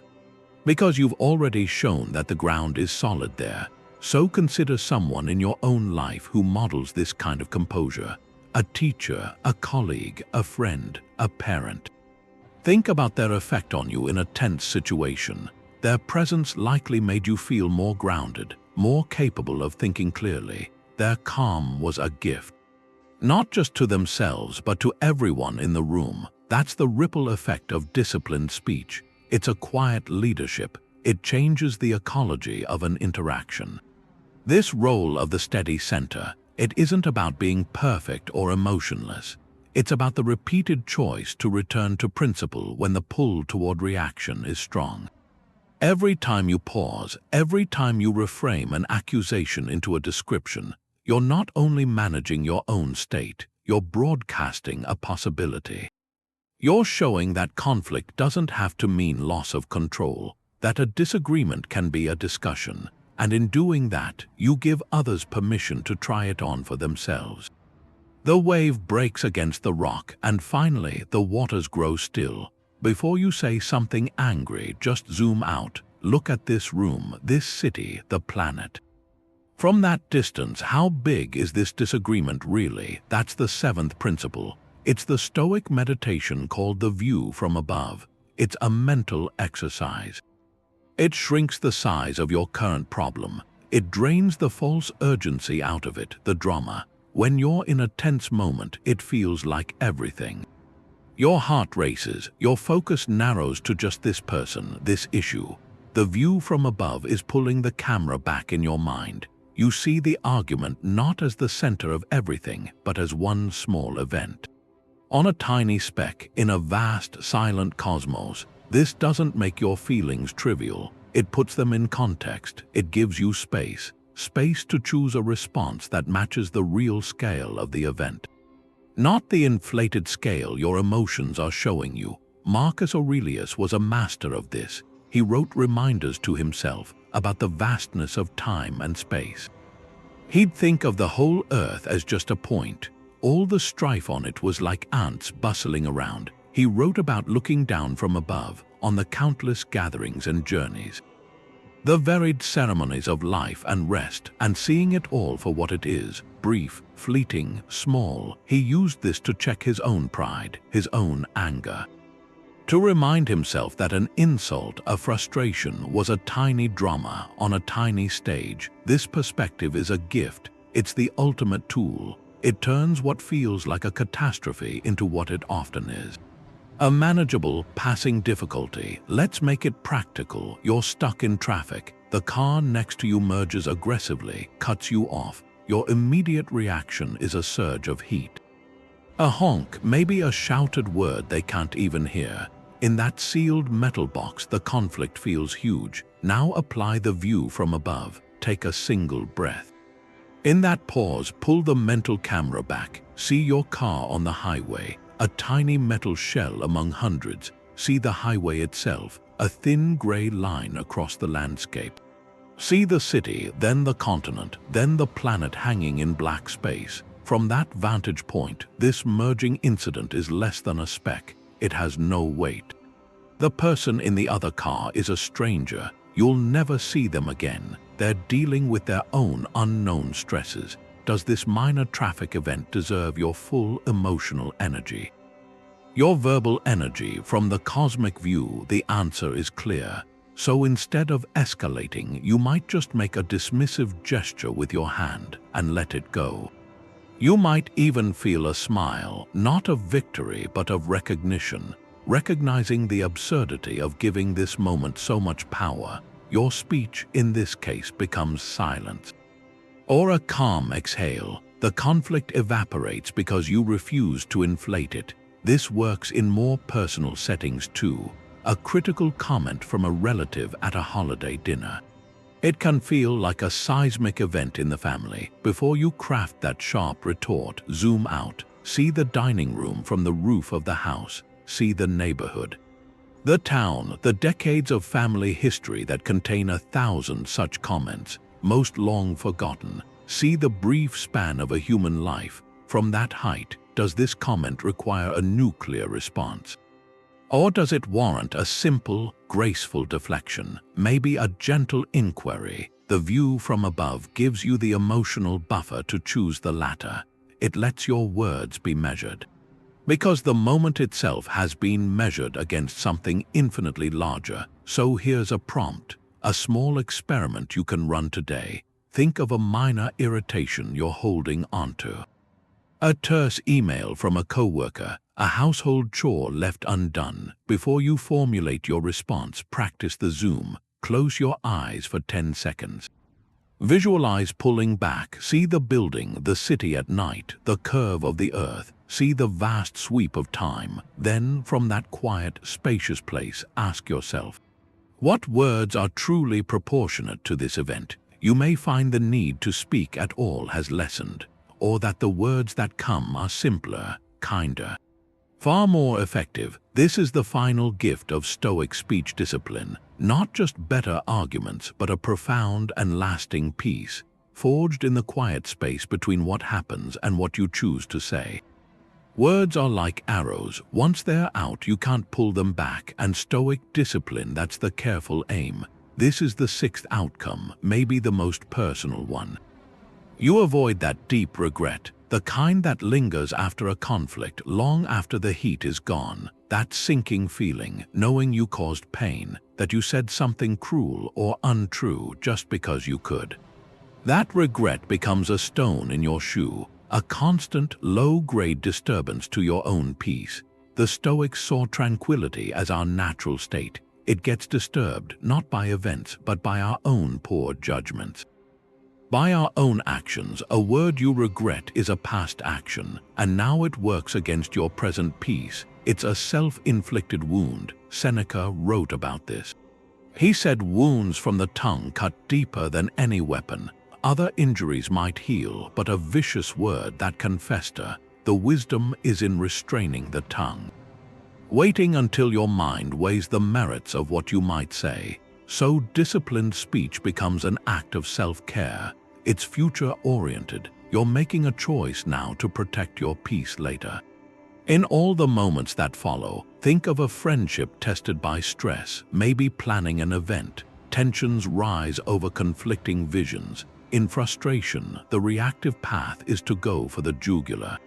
Because you've already shown that the ground is solid there, so consider someone in your own life who models this kind of composure. A teacher, a colleague, a friend, a parent. Think about their effect on you in a tense situation. Their presence likely made you feel more grounded, more capable of thinking clearly. Their calm was a gift. Not just to themselves, but to everyone in the room. That's the ripple effect of disciplined speech. It's a quiet leadership. It changes the ecology of an interaction. This role of the steady center, it isn't about being perfect or emotionless. It's about the repeated choice to return to principle when the pull toward reaction is strong. Every time you pause, every time you reframe an accusation into a description, you're not only managing your own state, you're broadcasting a possibility. You're showing that conflict doesn't have to mean loss of control, that a disagreement can be a discussion, and in doing that, you give others permission to try it on for themselves. The wave breaks against the rock, and finally, the waters grow still. Before you say something angry, just zoom out. Look at this room, this city, the planet. From that distance, how big is this disagreement really? That's the seventh principle. It's the Stoic meditation called the view from above. It's a mental exercise. It shrinks the size of your current problem. It drains the false urgency out of it, the drama. When you're in a tense moment, it feels like everything. Your heart races, your focus narrows to just this person, this issue. The view from above is pulling the camera back in your mind. You see the argument not as the center of everything, but as one small event. On a tiny speck in a vast, silent cosmos, this doesn't make your feelings trivial. It puts them in context. It gives you space to choose a response that matches the real scale of the event. Not the inflated scale your emotions are showing you. Marcus Aurelius was a master of this. He wrote reminders to himself about the vastness of time and space. He'd think of the whole earth as just a point. All the strife on it was like ants bustling around. He wrote about looking down from above on the countless gatherings and journeys, the varied ceremonies of life and rest, and seeing it all for what it is, brief, fleeting, small. He used this to check his own pride, his own anger. To remind himself that an insult, a frustration, was a tiny drama on a tiny stage. This perspective is a gift. It's the ultimate tool. It turns what feels like a catastrophe into what it often is. A manageable, passing difficulty. Let's make it practical. You're stuck in traffic. The car next to you merges aggressively, cuts you off. Your immediate reaction is a surge of heat. A honk, maybe a shouted word they can't even hear. In that sealed metal box, the conflict feels huge. Now apply the view from above. Take a single breath. In that pause, pull the mental camera back. See your car on the highway, a tiny metal shell among hundreds. See the highway itself, a thin gray line across the landscape. See the city, then the continent, then the planet hanging in black space. From that vantage point, this merging incident is less than a speck. It has no weight. The person in the other car is a stranger. You'll never see them again. They're dealing with their own unknown stresses. Does this minor traffic event deserve your full emotional energy? Your verbal energy from the cosmic view? The answer is clear. So instead of escalating, you might just make a dismissive gesture with your hand and let it go. You might even feel a smile, not of victory but of recognition, recognizing the absurdity of giving this moment so much power. Your speech, in this case, becomes silence. Or a calm exhale. The conflict evaporates because you refuse to inflate it. This works in more personal settings too. A critical comment from a relative at a holiday dinner. It can feel like a seismic event in the family. Before you craft that sharp retort, zoom out. See the dining room from the roof of the house. See the neighborhood, the town, the decades of family history that contain 1,000 such comments, most long forgotten. See the brief span of a human life. From that height, does this comment require a nuclear response? Or does it warrant a simple, graceful deflection, maybe a gentle inquiry? The view from above gives you the emotional buffer to choose the latter. It lets your words be measured. Because the moment itself has been measured against something infinitely larger. So here's a prompt, a small experiment you can run today. Think of a minor irritation you're holding onto. A terse email from a coworker, a household chore left undone. Before you formulate your response, practice the zoom. Close your eyes for 10 seconds. Visualize pulling back. See the building, the city at night, the curve of the earth. See the vast sweep of time. Then, from that quiet, spacious place, ask yourself, what words are truly proportionate to this event? You may find the need to speak at all has lessened, or that the words that come are simpler, kinder, far more effective. This is the final gift of Stoic speech discipline, not just better arguments, but a profound and lasting peace, forged in the quiet space between what happens and what you choose to say. Words are like arrows. Once they're out, you can't pull them back, and Stoic discipline, that's the careful aim. This is the sixth outcome, maybe the most personal one. You avoid that deep regret, the kind that lingers after a conflict, long after the heat is gone. That sinking feeling, knowing you caused pain, that you said something cruel or untrue just because you could. That regret becomes a stone in your shoe, a constant, low-grade disturbance to your own peace. The Stoics saw tranquility as our natural state. It gets disturbed not by events, but by our own poor judgments. By our own actions. A word you regret is a past action, and now it works against your present peace. It's a self-inflicted wound. Seneca wrote about this. He said wounds from the tongue cut deeper than any weapon. Other injuries might heal, but a vicious word that can fester. The wisdom is in restraining the tongue, waiting until your mind weighs the merits of what you might say. So disciplined speech becomes an act of self-care. It's future-oriented. You're making a choice now to protect your peace later. In all the moments that follow, think of a friendship tested by stress, maybe planning an event. Tensions rise over conflicting visions. In frustration, the reactive path is to go for the jugular.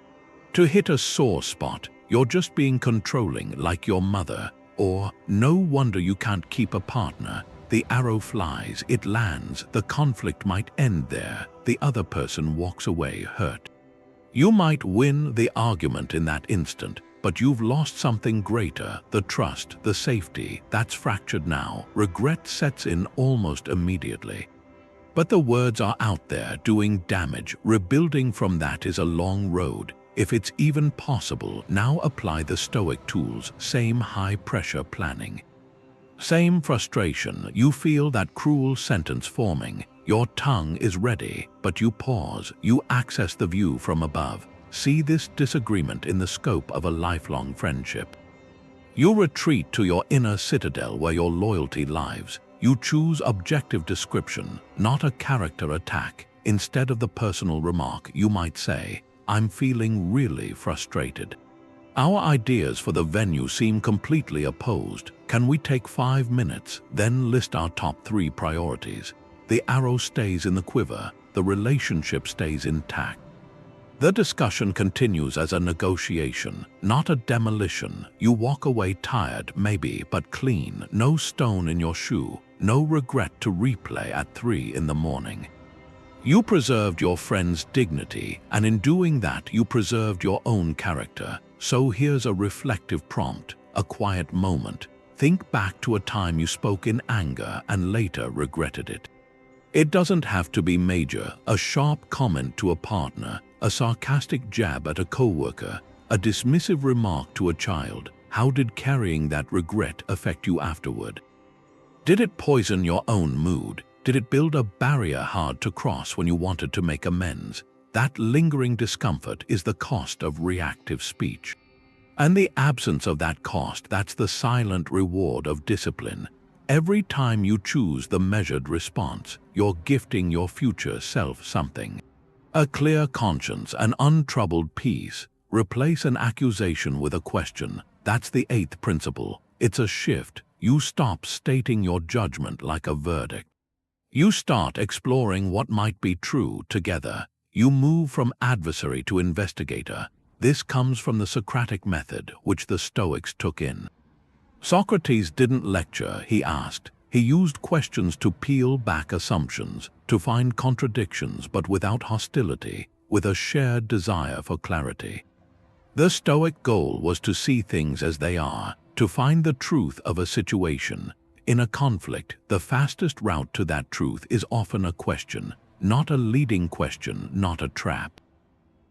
To hit a sore spot, you're just being controlling, like your mother. Or, no wonder you can't keep a partner. The arrow flies, it lands, the conflict might end there. The other person walks away hurt. You might win the argument in that instant, but you've lost something greater, the trust, the safety. That's fractured now. Regret sets in almost immediately. But the words are out there, doing damage. Rebuilding from that is a long road. If it's even possible, now apply the Stoic tools. Same high-pressure planning. Same frustration. You feel that cruel sentence forming. Your tongue is ready, but you pause. You access the view from above. See this disagreement in the scope of a lifelong friendship. You retreat to your inner citadel where your loyalty lives. You choose objective description, not a character attack. Instead of the personal remark, you might say, I'm feeling really frustrated. Our ideas for the venue seem completely opposed. Can we take 5 minutes, then list our top 3 priorities? The arrow stays in the quiver, the relationship stays intact. The discussion continues as a negotiation, not a demolition. You walk away tired, maybe, but clean. No stone in your shoe, no regret to replay at 3 in the morning. You preserved your friend's dignity, and in doing that, you preserved your own character. So here's a reflective prompt, a quiet moment. Think back to a time you spoke in anger and later regretted it. It doesn't have to be major. A sharp comment to a partner, a sarcastic jab at a coworker, A dismissive remark to a child, how did carrying that regret affect you afterward? Did it poison your own mood? Did it build a barrier hard to cross when you wanted to make amends? That lingering discomfort is the cost of reactive speech. And the absence of that cost, that's the silent reward of discipline. Every time you choose the measured response, you're gifting your future self something. A clear conscience, an untroubled peace. Replace an accusation with a question. That's the eighth principle. It's a shift. You stop stating your judgment like a verdict. You start exploring what might be true together. You move from adversary to investigator. This comes from the Socratic method, which the Stoics took in. Socrates didn't lecture, he asked. He used questions to peel back assumptions, to find contradictions, but without hostility, with a shared desire for clarity. The Stoic goal was to see things as they are, to find the truth of a situation. In a conflict, the fastest route to that truth is often a question, not a leading question, not a trap.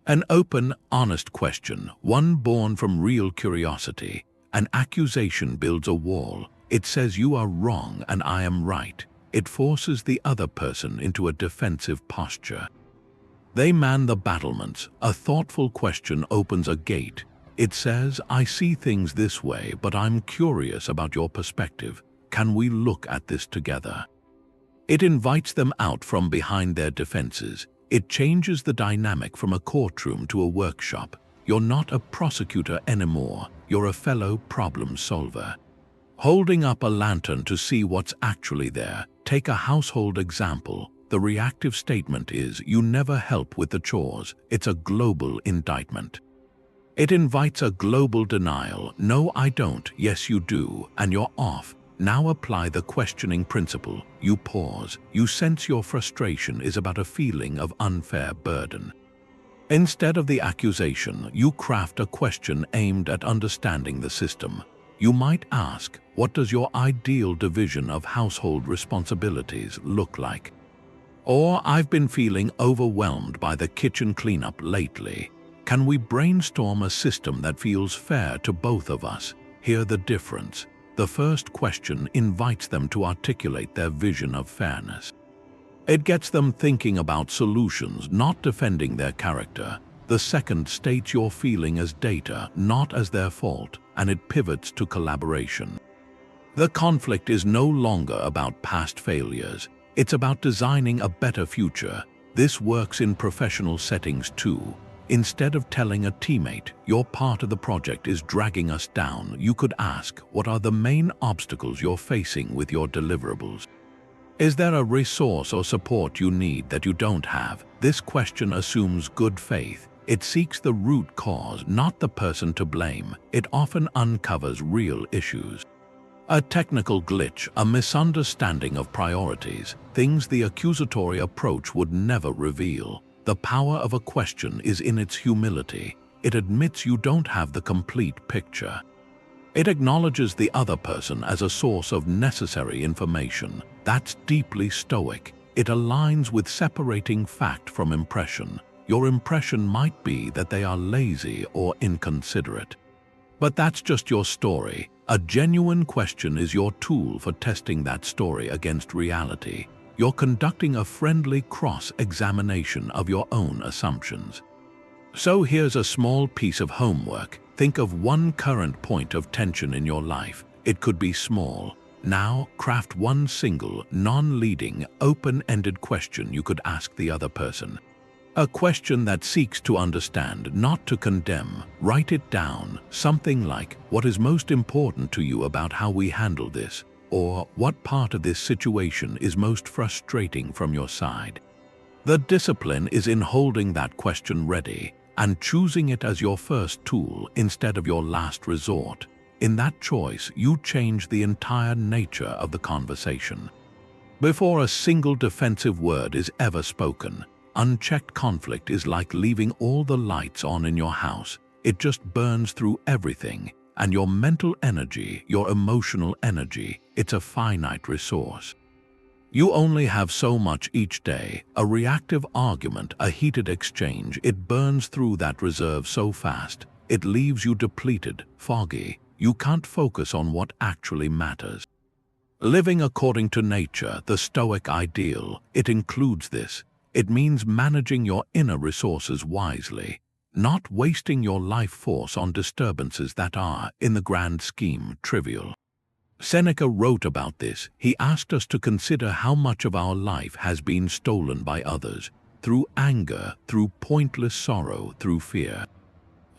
An open, honest question, one born from real curiosity. An accusation builds a wall. It says you are wrong and I am right. It forces the other person into a defensive posture. They man the battlements. A thoughtful question opens a gate. It says, I see things this way, but I'm curious about your perspective. Can we look at this together? It invites them out from behind their defenses. It changes the dynamic from a courtroom to a workshop. You're not a prosecutor anymore. You're a fellow problem solver. Holding up a lantern to see what's actually there. Take a household example. The reactive statement is, you never help with the chores. It's a global indictment. It invites a global denial. No, I don't. Yes, you do. And you're off. Now apply the questioning principle. You pause. You sense your frustration is about a feeling of unfair burden. Instead of the accusation, you craft a question aimed at understanding the system. You might ask, what does your ideal division of household responsibilities look like? Or, I've been feeling overwhelmed by the kitchen cleanup lately. Can we brainstorm a system that feels fair to both of us? Hear the difference. The first question invites them to articulate their vision of fairness. It gets them thinking about solutions, not defending their character. The second states your feeling as data, not as their fault, and it pivots to collaboration. The conflict is no longer about past failures. It's about designing a better future. This works in professional settings too. Instead of telling a teammate, your part of the project is dragging us down, you could ask, what are the main obstacles you're facing with your deliverables? Is there a resource or support you need that you don't have? This question assumes good faith. It seeks the root cause, not the person to blame. It often uncovers real issues. A technical glitch, a misunderstanding of priorities, things the accusatory approach would never reveal. The power of a question is in its humility. It admits you don't have the complete picture. It acknowledges the other person as a source of necessary information. That's deeply Stoic. It aligns with separating fact from impression. Your impression might be that they are lazy or inconsiderate. But that's just your story. A genuine question is your tool for testing that story against reality. You're conducting a friendly cross-examination of your own assumptions. So here's a small piece of homework. Think of one current point of tension in your life. It could be small. Now, craft one single, non-leading, open-ended question you could ask the other person. A question that seeks to understand, not to condemn. Write it down. Something like, what is most important to you about how we handle this? Or, what part of this situation is most frustrating from your side? The discipline is in holding that question ready and choosing it as your first tool instead of your last resort. In that choice, you change the entire nature of the conversation. Before a single defensive word is ever spoken, unchecked conflict is like leaving all the lights on in your house. It just burns through everything. And your mental energy, your emotional energy, it's a finite resource. You only have so much each day. A reactive argument, a heated exchange, it burns through that reserve so fast. it leaves you depleted, foggy. You can't focus on what actually matters. Living according to nature, the Stoic ideal, it includes this. It means managing your inner resources wisely, not wasting your life force on disturbances that are, in the grand scheme, trivial. Seneca wrote about this. He asked us to consider how much of our life has been stolen by others, through anger, through pointless sorrow, through fear.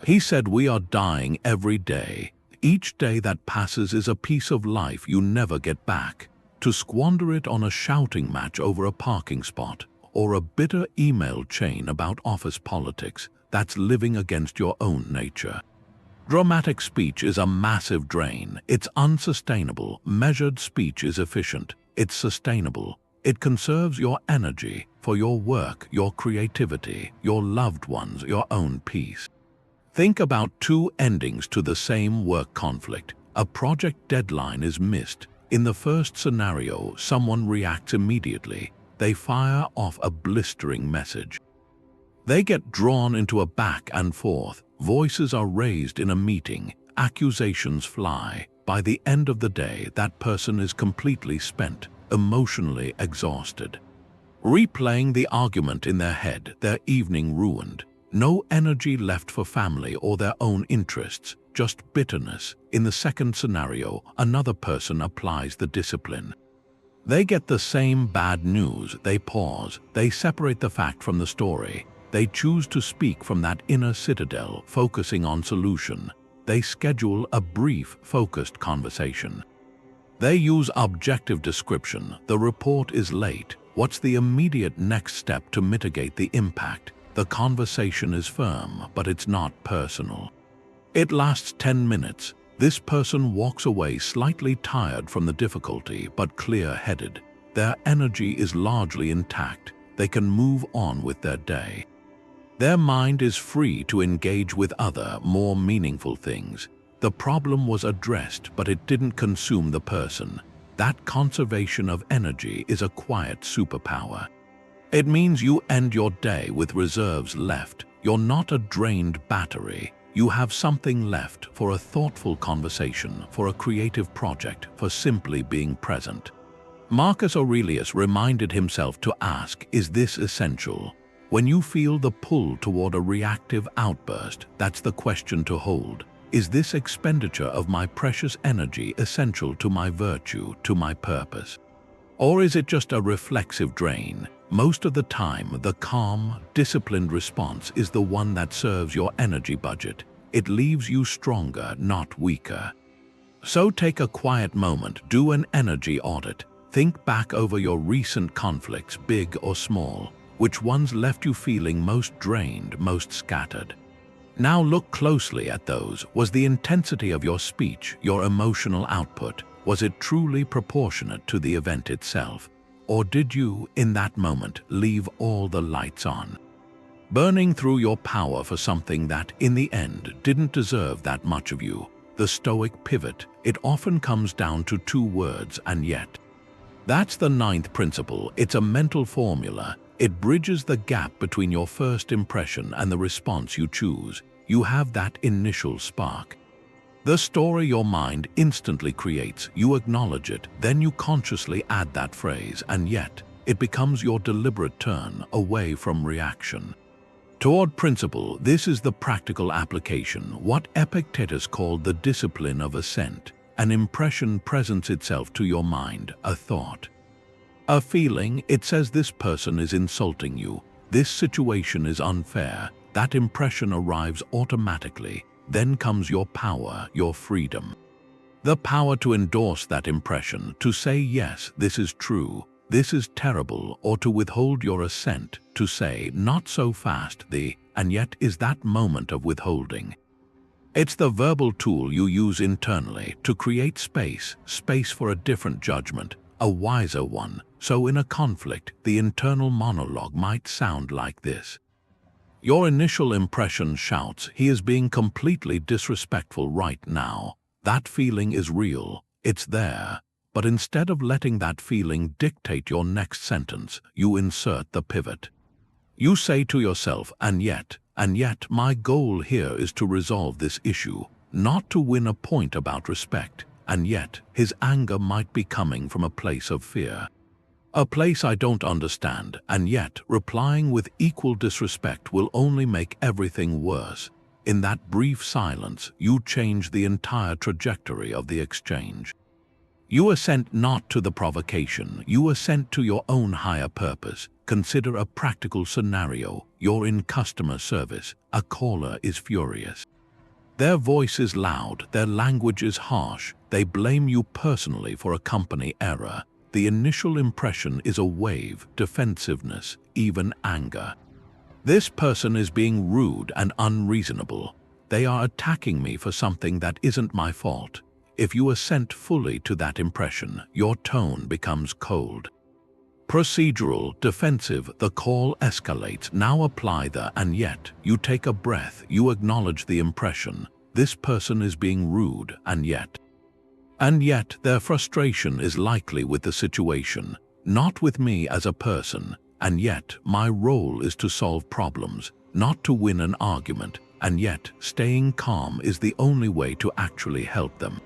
He said we are dying every day. Each day that passes is a piece of life you never get back. To squander it on a shouting match over a parking spot, or a bitter email chain about office politics, that's living against your own nature. Dramatic speech is a massive drain. It's unsustainable. Measured speech is efficient. It's sustainable. It conserves your energy for your work, your creativity, your loved ones, your own peace. Think about two endings to the same work conflict. A project deadline is missed. In the first scenario, someone reacts immediately. They fire off a blistering message. They get drawn into a back and forth. Voices are raised in a meeting. Accusations fly. By the end of the day, that person is completely spent, emotionally exhausted. Replaying the argument in their head, their evening ruined. No energy left for family or their own interests, just bitterness. In the second scenario, another person applies the discipline. They get the same bad news. They pause. They separate the fact from the story. They choose to speak from that inner citadel, focusing on solution. They schedule a brief, focused conversation. They use objective description. The report is late. What's the immediate next step to mitigate the impact? The conversation is firm, but it's not personal. It lasts 10 minutes. This person walks away slightly tired from the difficulty, but clear-headed. Their energy is largely intact. They can move on with their day. Their mind is free to engage with other, more meaningful things. The problem was addressed, but it didn't consume the person. That conservation of energy is a quiet superpower. It means you end your day with reserves left. You're not a drained battery. You have something left for a thoughtful conversation, for a creative project, for simply being present. Marcus Aurelius reminded himself to ask, is this essential? When you feel the pull toward a reactive outburst, that's the question to hold. Is this expenditure of my precious energy essential to my virtue, to my purpose? Or is it just a reflexive drain? Most of the time, the calm, disciplined response is the one that serves your energy budget. It leaves you stronger, not weaker. So take a quiet moment, do an energy audit. Think back over your recent conflicts, big or small. Which ones left you feeling most drained, most scattered? Now look closely at those. Was the intensity of your speech, your emotional output, was it truly proportionate to the event itself? Or did you, in that moment, leave all the lights on? Burning through your power for something that, in the end, didn't deserve that much of you. The Stoic pivot, it often comes down to two words, and yet. That's the ninth principle. It's a mental formula. It bridges the gap between your first impression and the response you choose. You have that initial spark. The story your mind instantly creates, you acknowledge it, then you consciously add that phrase, and yet, it becomes your deliberate turn away from reaction. Toward principle, this is the practical application, what Epictetus called the discipline of assent. An impression presents itself to your mind, a thought. A feeling, it says this person is insulting you, this situation is unfair. That impression arrives automatically. Then comes your power, your freedom. The power to endorse that impression, to say yes, this is true, this is terrible, or to withhold your assent, to say not so fast, and yet is that moment of withholding. It's the verbal tool you use internally to create space for a different judgment, a wiser one. So in a conflict, the internal monologue might sound like this. Your initial impression shouts, he is being completely disrespectful right now. That feeling is real, it's there. But instead of letting that feeling dictate your next sentence, you insert the pivot. You say to yourself, and yet, and yet my goal here is to resolve this issue, not to win a point about respect, and yet his anger might be coming from a place of fear. A place I don't understand, and yet replying with equal disrespect will only make everything worse. In that brief silence, you change the entire trajectory of the exchange. You assent not to the provocation, you assent to your own higher purpose. Consider a practical scenario. You're in customer service. A caller is furious. Their voice is loud, their language is harsh, they blame you personally for a company error. The initial impression is a wave, defensiveness, even anger. This person is being rude and unreasonable. They are attacking me for something that isn't my fault. If you assent fully to that impression, your tone becomes cold. Procedural, defensive, the call escalates. Now apply the and yet. You take a breath, you acknowledge the impression. This person is being rude, and yet. And yet their frustration is likely with the situation, not with me as a person. And yet my role is to solve problems, not to win an argument. And yet staying calm is the only way to actually help them.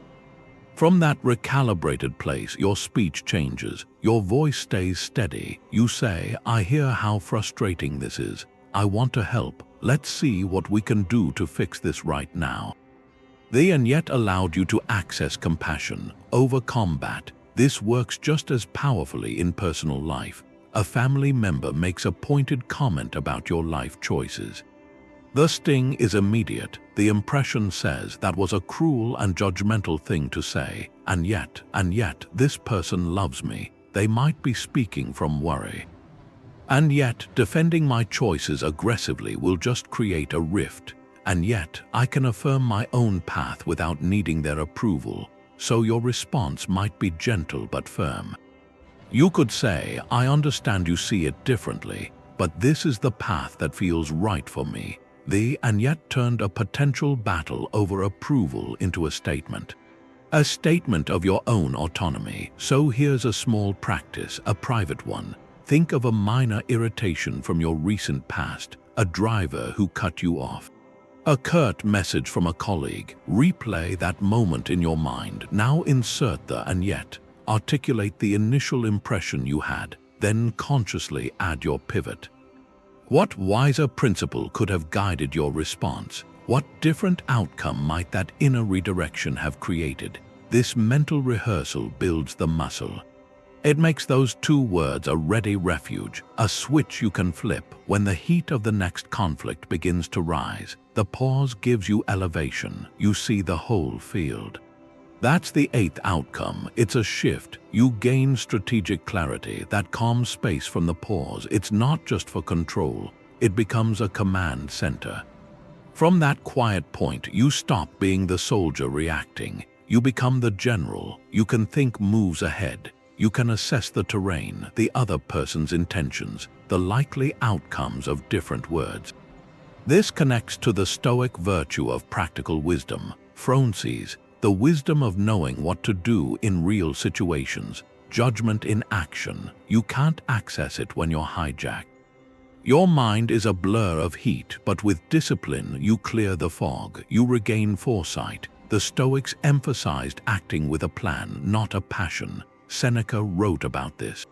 From that recalibrated place, your speech changes, your voice stays steady. You say, I hear how frustrating this is. I want to help. Let's see what we can do to fix this right now. The and yet allowed you to access compassion over combat. This works just as powerfully in personal life. A family member makes a pointed comment about your life choices. The sting is immediate. The impression says that was a cruel and judgmental thing to say, and yet, this person loves me. They might be speaking from worry. And yet, defending my choices aggressively will just create a rift. And yet, I can affirm my own path without needing their approval, so your response might be gentle but firm. You could say, I understand you see it differently, but this is the path that feels right for me. The and yet turned a potential battle over approval into a statement. A statement of your own autonomy. So here's a small practice, a private one. Think of a minor irritation from your recent past, a driver who cut you off. A curt message from a colleague. Replay that moment in your mind. Now insert the and yet. Articulate the initial impression you had, then consciously add your pivot. What wiser principle could have guided your response? What different outcome might that inner redirection have created? This mental rehearsal builds the muscle. It makes those two words a ready refuge, a switch you can flip when the heat of the next conflict begins to rise. The pause gives you elevation. You see the whole field. That's the eighth outcome. It's a shift. You gain strategic clarity, that calm space from the pause. It's not just for control. It becomes a command center. From that quiet point, you stop being the soldier reacting. You become the general. You can think moves ahead. You can assess the terrain, the other person's intentions, the likely outcomes of different words. This connects to the Stoic virtue of practical wisdom, phronsis, the wisdom of knowing what to do in real situations, judgment in action. You can't access it when you're hijacked. Your mind is a blur of heat, but with discipline you clear the fog, you regain foresight. The Stoics emphasized acting with a plan, not a passion. Seneca wrote about this.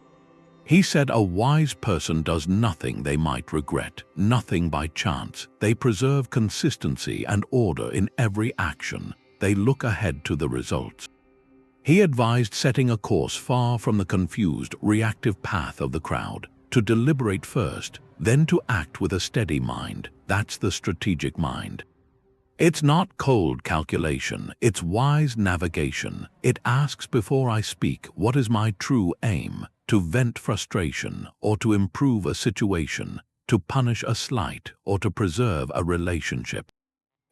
He said a wise person does nothing they might regret, nothing by chance. They preserve consistency and order in every action. They look ahead to the results. He advised setting a course far from the confused, reactive path of the crowd, to deliberate first, then to act with a steady mind. That's the strategic mind. It's not cold calculation, it's wise navigation. It asks before I speak, what is my true aim? To vent frustration, or to improve a situation, to punish a slight, or to preserve a relationship.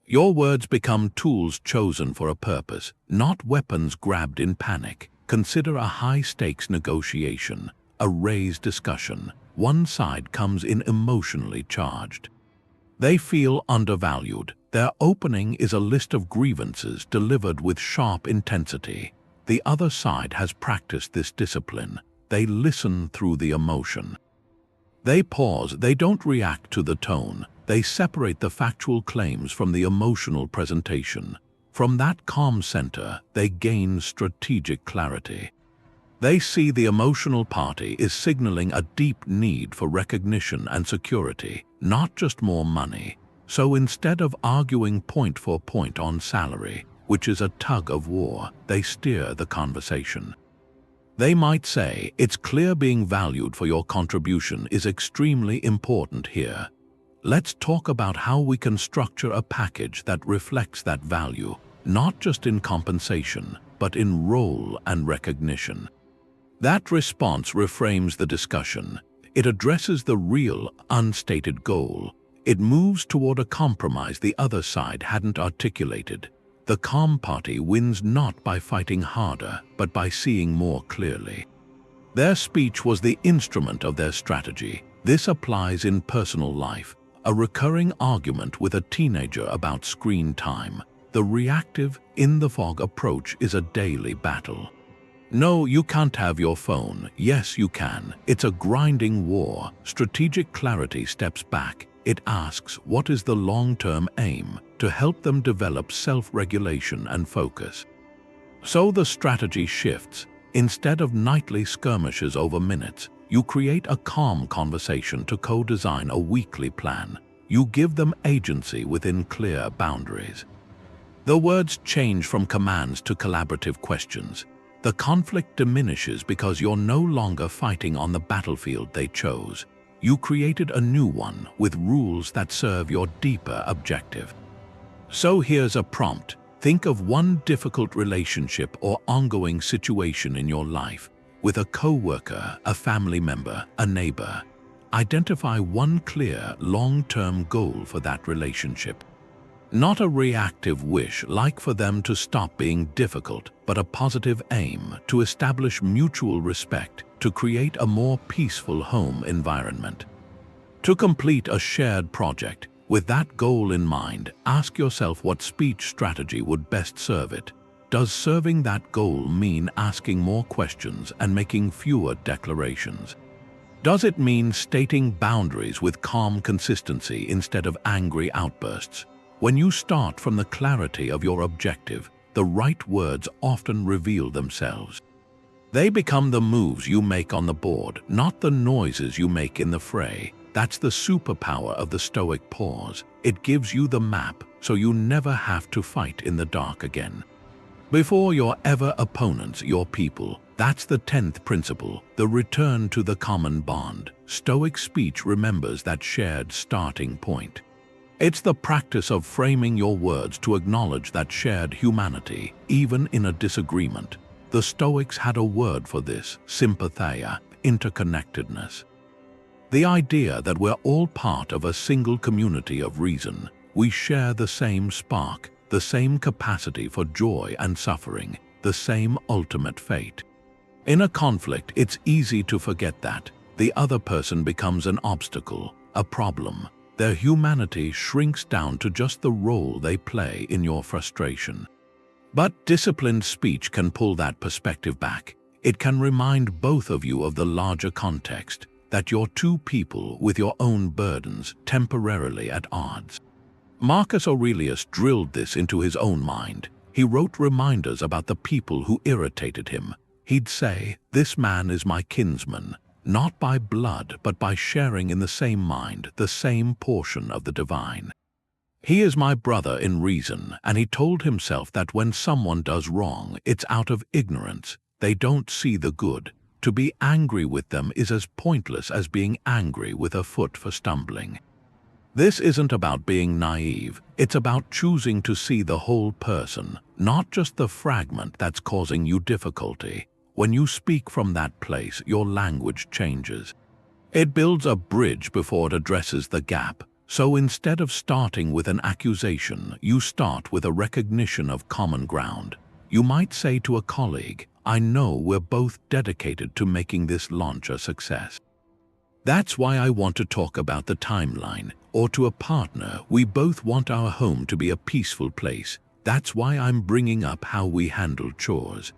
Your words become tools chosen for a purpose, not weapons grabbed in panic. Consider a high-stakes negotiation, a raised discussion. One side comes in emotionally charged. They feel undervalued. Their opening is a list of grievances delivered with sharp intensity. The other side has practiced this discipline. They listen through the emotion. They pause, they don't react to the tone. They separate the factual claims from the emotional presentation. From that calm center, they gain strategic clarity. They see the emotional party is signaling a deep need for recognition and security, not just more money. So instead of arguing point for point on salary, which is a tug of war, they steer the conversation. They might say, it's clear being valued for your contribution is extremely important here. Let's talk about how we can structure a package that reflects that value, not just in compensation, but in role and recognition. That response reframes the discussion. It addresses the real, unstated goal. It moves toward a compromise the other side hadn't articulated. The calm party wins not by fighting harder, but by seeing more clearly. Their speech was the instrument of their strategy. This applies in personal life. A recurring argument with a teenager about screen time. The reactive, in-the-fog approach is a daily battle. No, you can't have your phone. Yes, you can. It's a grinding war. Strategic clarity steps back. It asks, what is the long-term aim, to help them develop self-regulation and focus. So the strategy shifts. Instead of nightly skirmishes over minutes, you create a calm conversation to co-design a weekly plan. You give them agency within clear boundaries. The words change from commands to collaborative questions. The conflict diminishes because you're no longer fighting on the battlefield they chose. You created a new one with rules that serve your deeper objective. So here's a prompt. Think of one difficult relationship or ongoing situation in your life, with a coworker, a family member, a neighbor. Identify one clear, long-term goal for that relationship. Not a reactive wish like for them to stop being difficult, but a positive aim to establish mutual respect, to create a more peaceful home environment. To complete a shared project, with that goal in mind, ask yourself what speech strategy would best serve it. Does serving that goal mean asking more questions and making fewer declarations? Does it mean stating boundaries with calm consistency instead of angry outbursts? When you start from the clarity of your objective, the right words often reveal themselves. They become the moves you make on the board, not the noises you make in the fray. That's the superpower of the Stoic pause. It gives you the map, so you never have to fight in the dark again. Before your ever opponents, your people. That's the 10th principle, the return to the common bond. Stoic speech remembers that shared starting point. It's the practice of framing your words to acknowledge that shared humanity, even in a disagreement. The Stoics had a word for this, sympatheia, interconnectedness. The idea that we're all part of a single community of reason. We share the same spark, the same capacity for joy and suffering, the same ultimate fate. In a conflict, it's easy to forget that. The other person becomes an obstacle, a problem. Their humanity shrinks down to just the role they play in your frustration. But disciplined speech can pull that perspective back. It can remind both of you of the larger context, that you're two people with your own burdens temporarily at odds. Marcus Aurelius drilled this into his own mind. He wrote reminders about the people who irritated him. He'd say, "This man is my kinsman, not by blood, but by sharing in the same mind, the same portion of the divine. He is my brother in reason," and he told himself that when someone does wrong, it's out of ignorance. They don't see the good. To be angry with them is as pointless as being angry with a foot for stumbling. This isn't about being naive. It's about choosing to see the whole person, not just the fragment that's causing you difficulty. When you speak from that place, your language changes. It builds a bridge before it addresses the gap. So instead of starting with an accusation, you start with a recognition of common ground. You might say to a colleague, "I know we're both dedicated to making this launch a success. That's why I want to talk about the timeline." Or to a partner, "We both want our home to be a peaceful place. That's why I'm bringing up how we handle chores."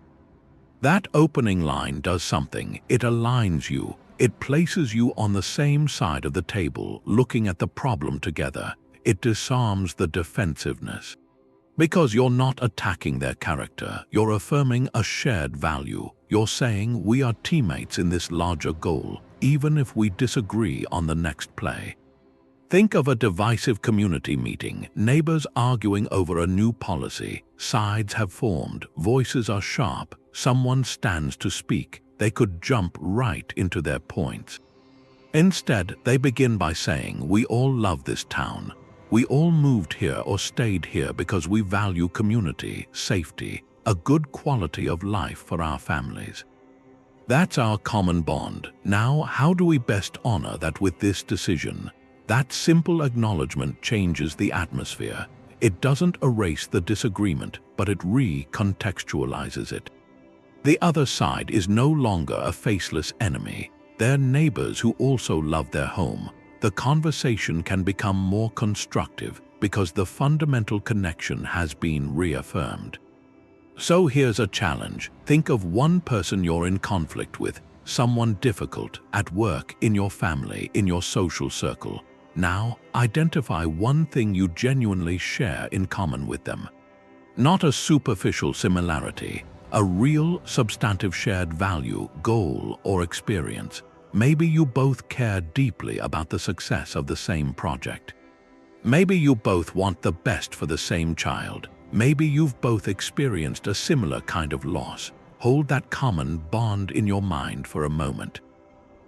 That opening line does something. It aligns you. It places you on the same side of the table, looking at the problem together. It disarms the defensiveness. Because you're not attacking their character, you're affirming a shared value. You're saying we are teammates in this larger goal, even if we disagree on the next play. Think of a divisive community meeting, neighbors arguing over a new policy. Sides have formed, voices are sharp, someone stands to speak. They could jump right into their points. Instead, they begin by saying, we all love this town. We all moved here or stayed here because we value community, safety, a good quality of life for our families. That's our common bond. Now, how do we best honor that with this decision? That simple acknowledgement changes the atmosphere. It doesn't erase the disagreement, but it recontextualizes it. The other side is no longer a faceless enemy. They're neighbors who also love their home. The conversation can become more constructive because the fundamental connection has been reaffirmed. So here's a challenge. Think of one person you're in conflict with, someone difficult at work, in your family, in your social circle. Now, identify one thing you genuinely share in common with them. Not a superficial similarity, a real, substantive shared value, goal, or experience. Maybe you both care deeply about the success of the same project. Maybe you both want the best for the same child. Maybe you've both experienced a similar kind of loss. Hold that common bond in your mind for a moment.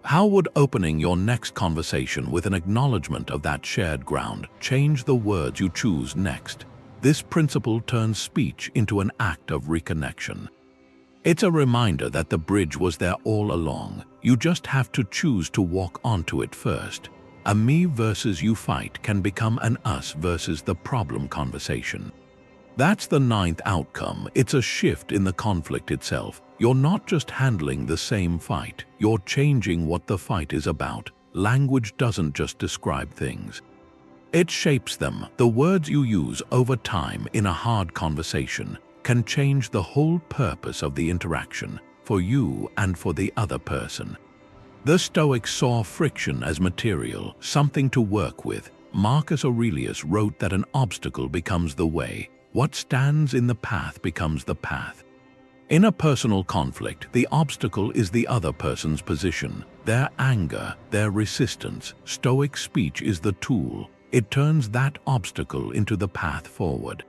How would opening your next conversation with an acknowledgement of that shared ground change the words you choose next? This principle turns speech into an act of reconnection. It's a reminder that the bridge was there all along. You just have to choose to walk onto it first. A me versus you fight can become an us versus the problem conversation. That's the ninth outcome. It's a shift in the conflict itself. You're not just handling the same fight, you're changing what the fight is about. Language doesn't just describe things. It shapes them. The words you use over time in a hard conversation can change the whole purpose of the interaction, for you and for the other person. The Stoics saw friction as material, something to work with. Marcus Aurelius wrote that an obstacle becomes the way. What stands in the path becomes the path. In a personal conflict, the obstacle is the other person's position, their anger, their resistance. Stoic speech is the tool. It turns that obstacle into the path forward.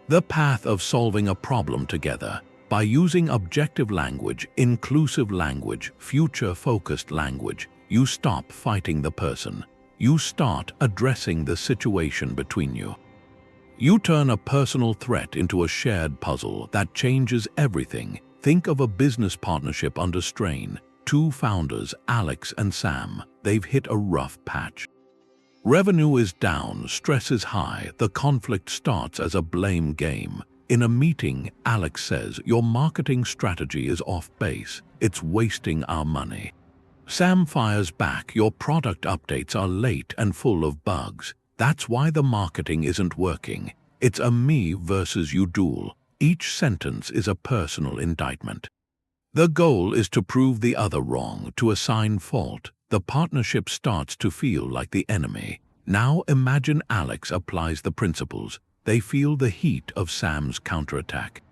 The path of solving a problem together. By using objective language, inclusive language, future-focused language, you stop fighting the person. You start addressing the situation between you. You turn a personal threat into a shared puzzle that changes everything. Think of a business partnership under strain. Two founders, Alex and Sam, they've hit a rough patch. Revenue is down, stress is high, the conflict starts as a blame game. In a meeting, Alex says, "Your marketing strategy is off base. It's wasting our money." Sam fires back, "Your product updates are late and full of bugs. That's why the marketing isn't working." It's a me versus you duel. Each sentence is a personal indictment. The goal is to prove the other wrong, to assign fault. The partnership starts to feel like the enemy. Now imagine Alex applies the principles. They feel the heat of Sam's counterattack.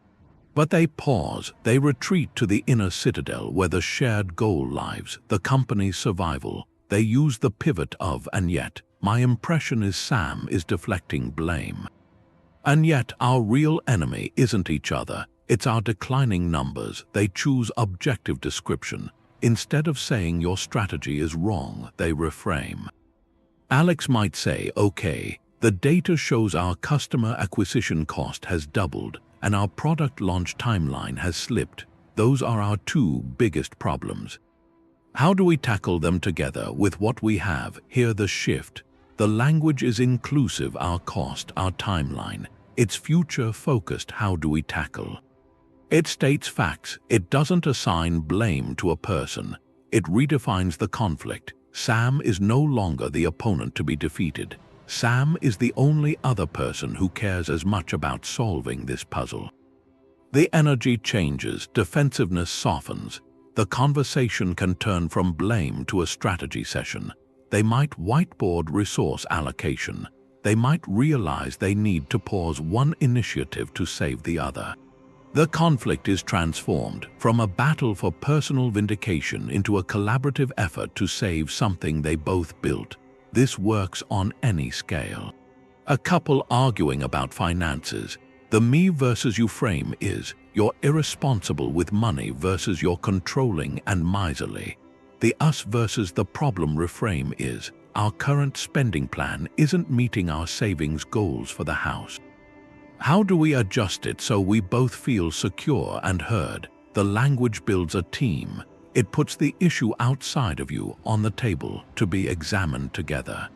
But they pause, they retreat to the inner citadel where the shared goal lives, the company's survival. They use the pivot of "and yet." My impression is Sam is deflecting blame. And yet our real enemy isn't each other, it's our declining numbers. They choose objective description. Instead of saying your strategy is wrong, they reframe. Alex might say, "Okay, the data shows our customer acquisition cost has doubled and our product launch timeline has slipped. Those are our two biggest problems. How do we tackle them together with what we have?" Here the shift. The language is inclusive, our cost, our timeline. It's future-focused. How do we tackle? It states facts. It doesn't assign blame to a person. It redefines the conflict. Sam is no longer the opponent to be defeated. Sam is the only other person who cares as much about solving this puzzle. The energy changes, defensiveness softens. The conversation can turn from blame to a strategy session. They might whiteboard resource allocation. They might realize they need to pause one initiative to save the other. The conflict is transformed from a battle for personal vindication into a collaborative effort to save something they both built. This works on any scale. A couple arguing about finances. The me versus you frame is, you're irresponsible with money versus you're controlling and miserly. The us versus the problem reframe is, our current spending plan isn't meeting our savings goals for the house. How do we adjust it so we both feel secure and heard? The language builds a team. It puts the issue outside of you on the table to be examined together.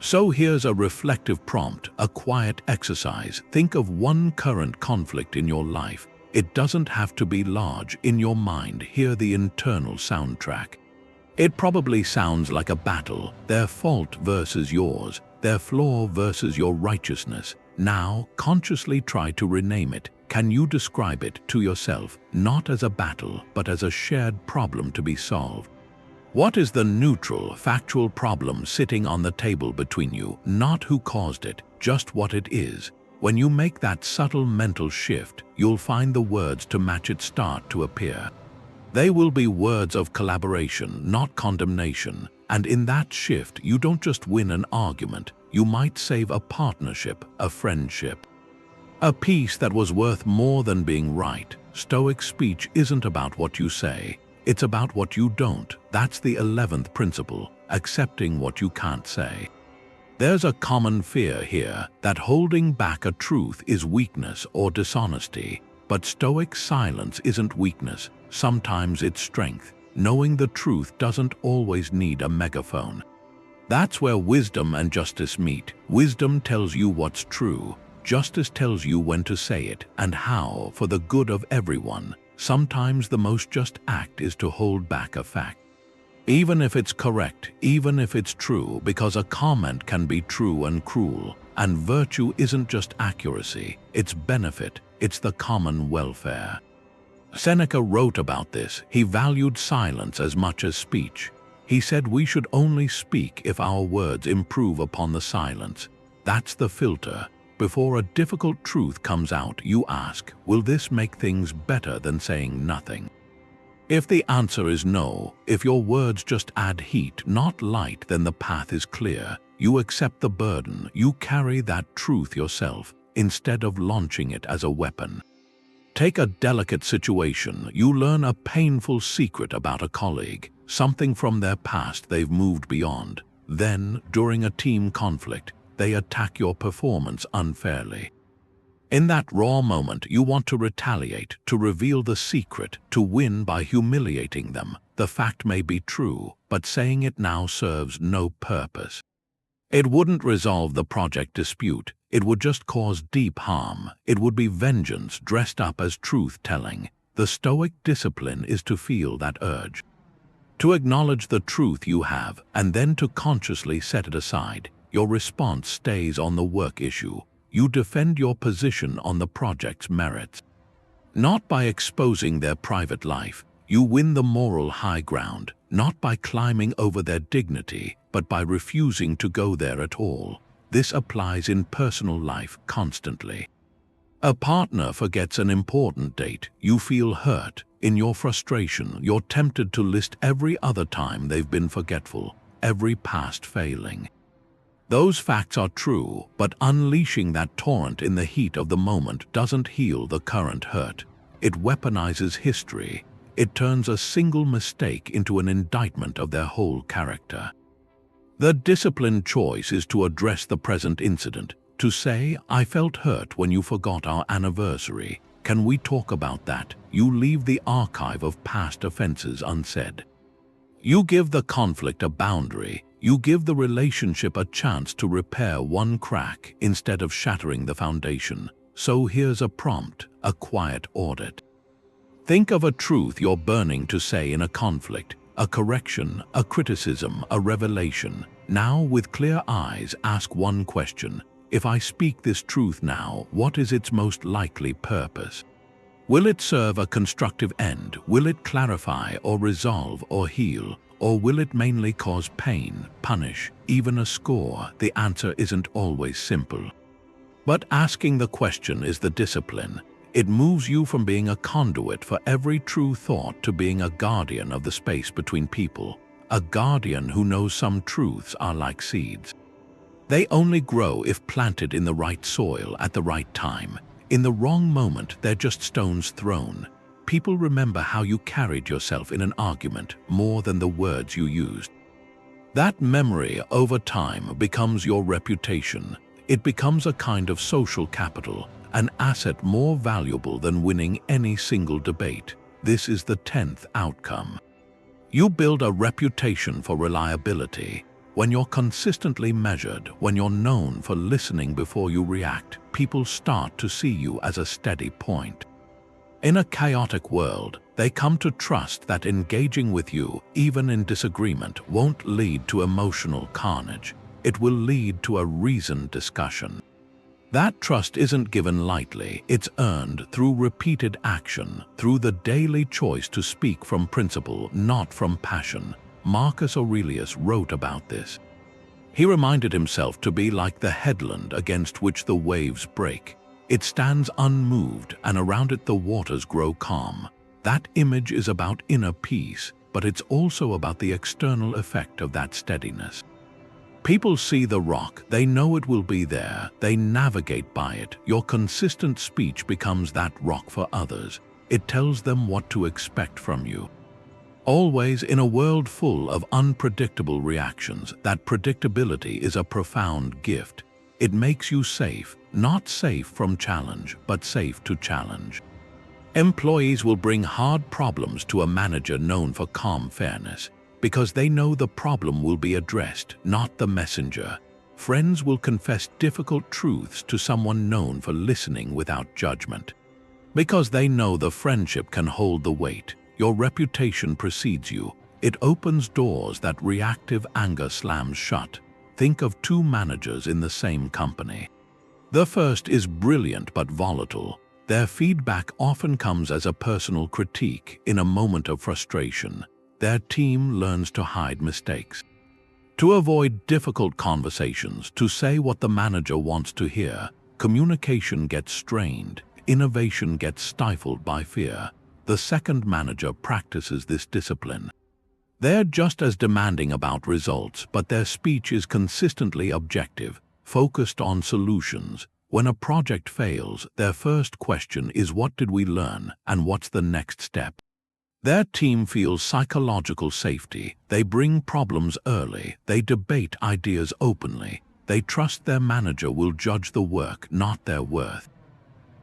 So here's a reflective prompt, a quiet exercise. Think of one current conflict in your life. It doesn't have to be large. In your mind, hear the internal soundtrack. It probably sounds like a battle, their fault versus yours, their flaw versus your righteousness. Now, consciously try to rename it. Can you describe it to yourself, not as a battle, but as a shared problem to be solved? What is the neutral, factual problem sitting on the table between you? Not who caused it, just what it is. When you make that subtle mental shift, you'll find the words to match it start to appear. They will be words of collaboration, not condemnation. And in that shift, you don't just win an argument, you might save a partnership, a friendship. A peace that was worth more than being right. Stoic speech isn't about what you say, it's about what you don't. That's the 11th principle, accepting what you can't say. There's a common fear here that holding back a truth is weakness or dishonesty. But Stoic silence isn't weakness, sometimes it's strength. Knowing the truth doesn't always need a megaphone. That's where wisdom and justice meet. Wisdom tells you what's true. Justice tells you when to say it and how, for the good of everyone. Sometimes the most just act is to hold back a fact. Even if it's correct, even if it's true, because a comment can be true and cruel. And virtue isn't just accuracy, it's benefit, it's the common welfare. Seneca wrote about this. He valued silence as much as speech. He said we should only speak if our words improve upon the silence. That's the filter. Before a difficult truth comes out, you ask, will this make things better than saying nothing? If the answer is no, if your words just add heat, not light, then the path is clear. You accept the burden, you carry that truth yourself, instead of launching it as a weapon. Take a delicate situation. You learn a painful secret about a colleague, something from their past they've moved beyond. Then, during a team conflict, they attack your performance unfairly. In that raw moment, you want to retaliate, to reveal the secret, to win by humiliating them. The fact may be true, but saying it now serves no purpose. It wouldn't resolve the project dispute. It would just cause deep harm. It would be vengeance dressed up as truth-telling. The Stoic discipline is to feel that urge, to acknowledge the truth you have, and then to consciously set it aside. Your response stays on the work issue. You defend your position on the project's merits. Not by exposing their private life, you win the moral high ground, not by climbing over their dignity, but by refusing to go there at all. This applies in personal life constantly. A partner forgets an important date. You feel hurt. In your frustration, you're tempted to list every other time they've been forgetful, every past failing. Those facts are true, but unleashing that torrent in the heat of the moment doesn't heal the current hurt. It weaponizes history. It turns a single mistake into an indictment of their whole character. The disciplined choice is to address the present incident, to say, I felt hurt when you forgot our anniversary. Can we talk about that? You leave the archive of past offenses unsaid. You give the conflict a boundary. You give the relationship a chance to repair one crack instead of shattering the foundation. So here's a prompt, a quiet audit. Think of a truth you're burning to say in a conflict, a correction, a criticism, a revelation. Now, with clear eyes, ask one question. If I speak this truth now, what is its most likely purpose? Will it serve a constructive end? Will it clarify or resolve or heal? Or will it mainly cause pain, punish, even a score? The answer isn't always simple. But asking the question is the discipline. It moves you from being a conduit for every true thought to being a guardian of the space between people, a guardian who knows some truths are like seeds. They only grow if planted in the right soil at the right time. In the wrong moment, they're just stones thrown. People remember how you carried yourself in an argument more than the words you used. That memory over time becomes your reputation. It becomes a kind of social capital, an asset more valuable than winning any single debate. This is the 10th outcome. You build a reputation for reliability. When you're consistently measured, when you're known for listening before you react, people start to see you as a steady point. In a chaotic world, they come to trust that engaging with you, even in disagreement, won't lead to emotional carnage. It will lead to a reasoned discussion. That trust isn't given lightly. It's earned through repeated action, through the daily choice to speak from principle, not from passion. Marcus Aurelius wrote about this. He reminded himself to be like the headland against which the waves break. It stands unmoved, and around it the waters grow calm. That image is about inner peace, but it's also about the external effect of that steadiness. People see the rock, they know it will be there, they navigate by it. Your consistent speech becomes that rock for others. It tells them what to expect from you. Always, in a world full of unpredictable reactions, that predictability is a profound gift. It makes you safe, not safe from challenge, but safe to challenge. Employees will bring hard problems to a manager known for calm fairness, because they know the problem will be addressed, not the messenger. Friends will confess difficult truths to someone known for listening without judgment, because they know the friendship can hold the weight. Your reputation precedes you. It opens doors that reactive anger slams shut. Think of two managers in the same company. The first is brilliant but volatile. Their feedback often comes as a personal critique in a moment of frustration. Their team learns to hide mistakes, to avoid difficult conversations, to say what the manager wants to hear. Communication gets strained. Innovation gets stifled by fear. The second manager practices this discipline. They're just as demanding about results, but their speech is consistently objective, focused on solutions. When a project fails, their first question is, what did we learn, and what's the next step? Their team feels psychological safety. They bring problems early. They debate ideas openly. They trust their manager will judge the work, not their worth.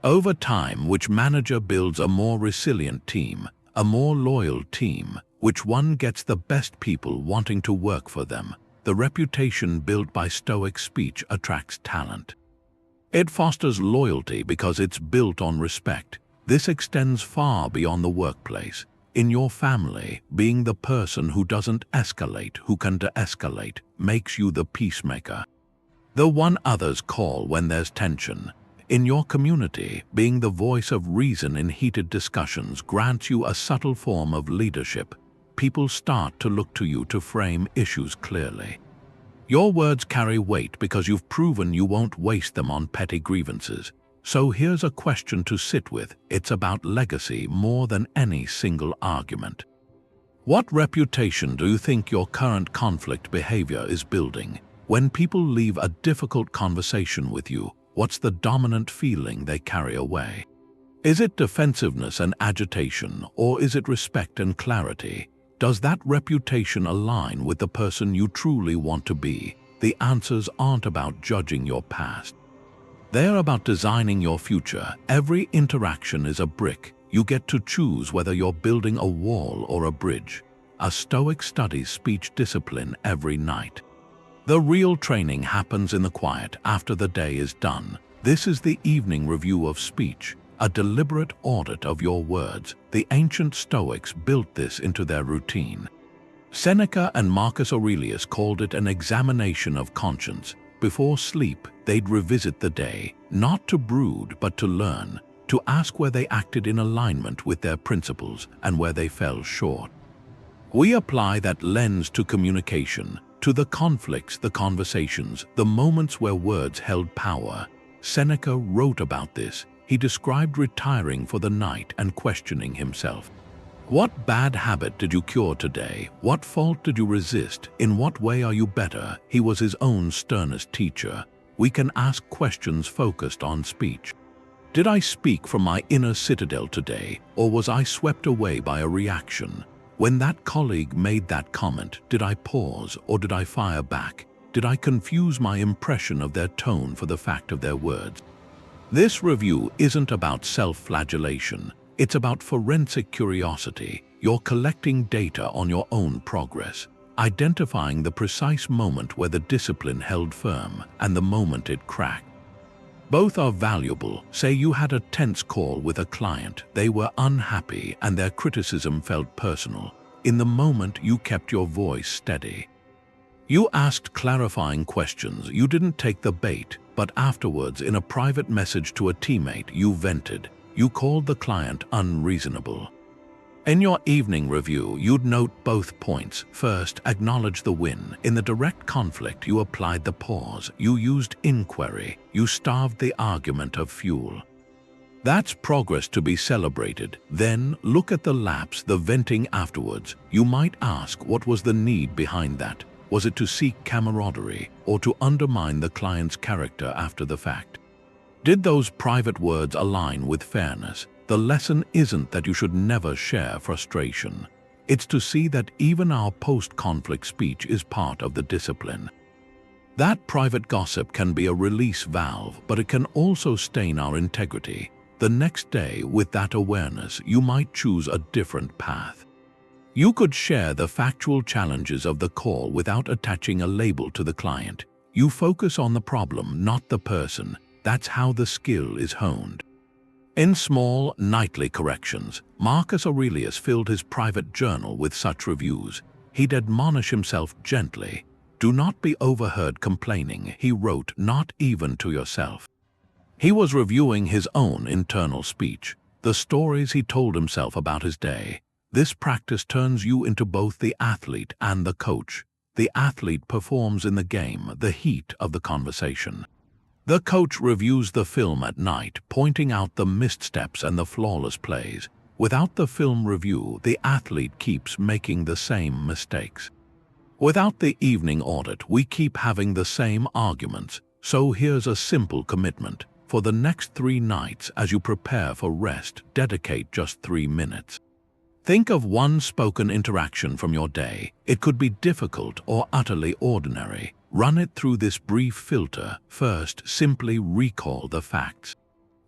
Over time, which manager builds a more resilient team, a more loyal team? Which one gets the best people wanting to work for them? The reputation built by Stoic speech attracts talent. It fosters loyalty because it's built on respect. This extends far beyond the workplace. In your family, being the person who doesn't escalate, who can de-escalate, makes you the peacemaker, the one others call when there's tension. In your community, being the voice of reason in heated discussions grants you a subtle form of leadership. People start to look to you to frame issues clearly. Your words carry weight because you've proven you won't waste them on petty grievances. So here's a question to sit with. It's about legacy more than any single argument. What reputation do you think your current conflict behavior is building? When people leave a difficult conversation with you, what's the dominant feeling they carry away? Is it defensiveness and agitation, or is it respect and clarity? Does that reputation align with the person you truly want to be? The answers aren't about judging your past. They're about designing your future. Every interaction is a brick. You get to choose whether you're building a wall or a bridge. A Stoic studies speech discipline every night. The real training happens in the quiet after the day is done. This is the evening review of speech, a deliberate audit of your words. The ancient Stoics built this into their routine. Seneca and Marcus Aurelius called it an examination of conscience. Before sleep, they'd revisit the day, not to brood but to learn. to ask where they acted in alignment with their principles and where they fell short. We apply that lens to communication, to the conflicts, the conversations, the moments where words held power. Seneca wrote about this. He described retiring for the night and questioning himself. What bad habit did you cure today? What fault did you resist? In what way are you better? He was his own sternest teacher. We can ask questions focused on speech. Did I speak from my inner citadel today, or was I swept away by a reaction? When that colleague made that comment, did I pause or did I fire back? Did I confuse my impression of their tone for the fact of their words? This review isn't about self-flagellation. It's about forensic curiosity. You're collecting data on your own progress, identifying the precise moment where the discipline held firm and the moment it cracked. Both are valuable. Say you had a tense call with a client, they were unhappy and their criticism felt personal. In the moment, you kept your voice steady. You asked clarifying questions, you didn't take the bait, but afterwards, in a private message to a teammate, you vented. You called the client unreasonable. In your evening review, you'd note both points. First, acknowledge the win. In the direct conflict, you applied the pause. You used inquiry. You starved the argument of fuel. That's progress to be celebrated. Then, look at the lapse, the venting afterwards. You might ask, what was the need behind that? Was it to seek camaraderie or to undermine the client's character after the fact? Did those private words align with fairness? The lesson isn't that you should never share frustration. It's to see that even our post-conflict speech is part of the discipline. That private gossip can be a release valve, but it can also stain our integrity. The next day, with that awareness, you might choose a different path. You could share the factual challenges of the call without attaching a label to the client. You focus on the problem, not the person. That's how the skill is honed. In small, nightly corrections, Marcus Aurelius filled his private journal with such reviews. He'd admonish himself gently. Do not be overheard complaining, he wrote, not even to yourself. He was reviewing his own internal speech, the stories he told himself about his day. This practice turns you into both the athlete and the coach. The athlete performs in the game, the heat of the conversation. The coach reviews the film at night, pointing out the missed steps and the flawless plays. Without the film review, the athlete keeps making the same mistakes. Without the evening audit, we keep having the same arguments. So here's a simple commitment. For the next 3 nights, as you prepare for rest, dedicate just 3 minutes. Think of one spoken interaction from your day. It could be difficult or utterly ordinary. Run it through this brief filter. First, simply recall the facts.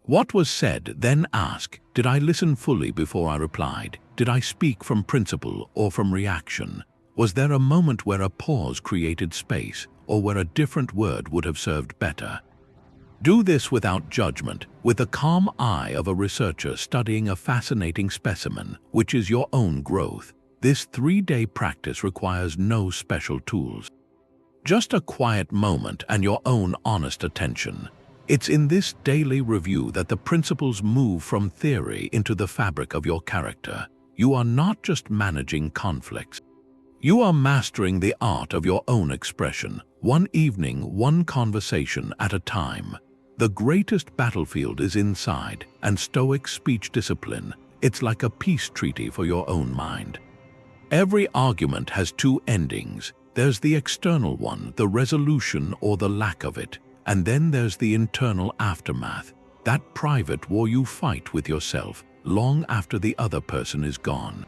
What was said, then ask, did I listen fully before I replied? Did I speak from principle or from reaction? Was there a moment where a pause created space, or where a different word would have served better? Do this without judgment, with the calm eye of a researcher studying a fascinating specimen, which is your own growth. This 3-day practice requires no special tools. Just a quiet moment and your own honest attention. It's in this daily review that the principles move from theory into the fabric of your character. You are not just managing conflicts. You are mastering the art of your own expression, one evening, one conversation at a time. The greatest battlefield is inside, and Stoic speech discipline, it's like a peace treaty for your own mind. Every argument has 2 endings. There's the external one, the resolution or the lack of it, and then there's the internal aftermath, that private war you fight with yourself long after the other person is gone.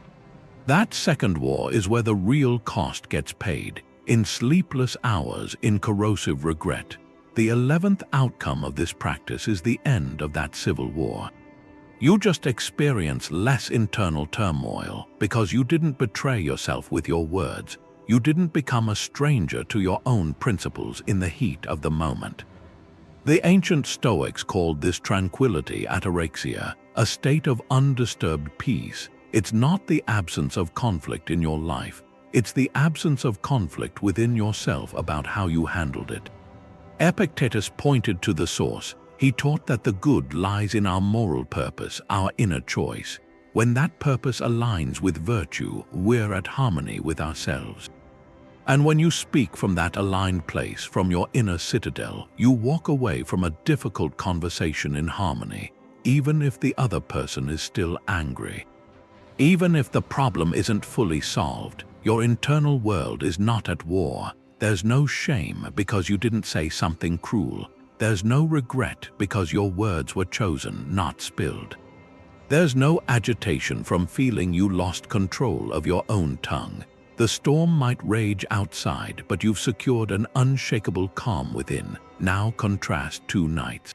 That second war is where the real cost gets paid, in sleepless hours, in corrosive regret. The 11th outcome of this practice is the end of that civil war. You just experience less internal turmoil because you didn't betray yourself with your words. You didn't become a stranger to your own principles in the heat of the moment. The ancient Stoics called this tranquility ataraxia, a state of undisturbed peace. It's not the absence of conflict in your life. It's the absence of conflict within yourself about how you handled it. Epictetus pointed to the source. He taught that the good lies in our moral purpose, our inner choice. When that purpose aligns with virtue, we're at harmony with ourselves. And when you speak from that aligned place, from your inner citadel, you walk away from a difficult conversation in harmony, even if the other person is still angry. Even if the problem isn't fully solved, your internal world is not at war. There's no shame because you didn't say something cruel. There's no regret because your words were chosen, not spilled. There's no agitation from feeling you lost control of your own tongue. The storm might rage outside, but you've secured an unshakable calm within. Now contrast two nights.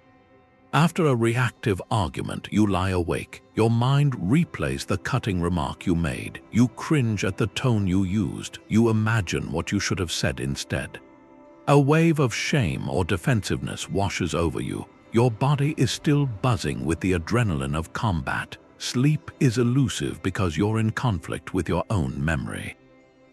After a reactive argument, you lie awake. Your mind replays the cutting remark you made. You cringe at the tone you used. You imagine what you should have said instead. A wave of shame or defensiveness washes over you. Your body is still buzzing with the adrenaline of combat. Sleep is elusive because you're in conflict with your own memory.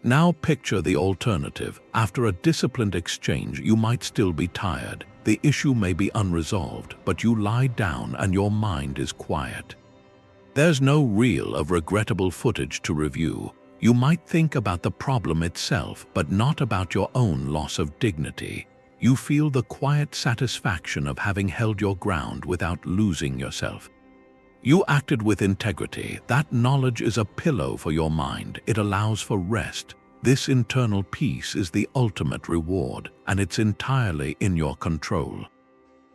Now picture the alternative. After a disciplined exchange, you might still be tired. The issue may be unresolved, but you lie down and your mind is quiet. There's no reel of regrettable footage to review. You might think about the problem itself, but not about your own loss of dignity. You feel the quiet satisfaction of having held your ground without losing yourself. You acted with integrity. That knowledge is a pillow for your mind. It allows for rest. This internal peace is the ultimate reward, and it's entirely in your control.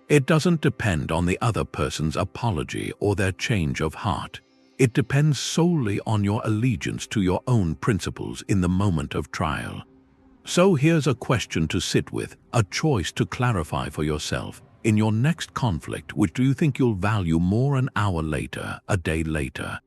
It doesn't depend on the other person's apology or their change of heart. It depends solely on your allegiance to your own principles in the moment of trial. So here's a question to sit with, a choice to clarify for yourself. In your next conflict, which do you think you'll value more an hour later, a day later?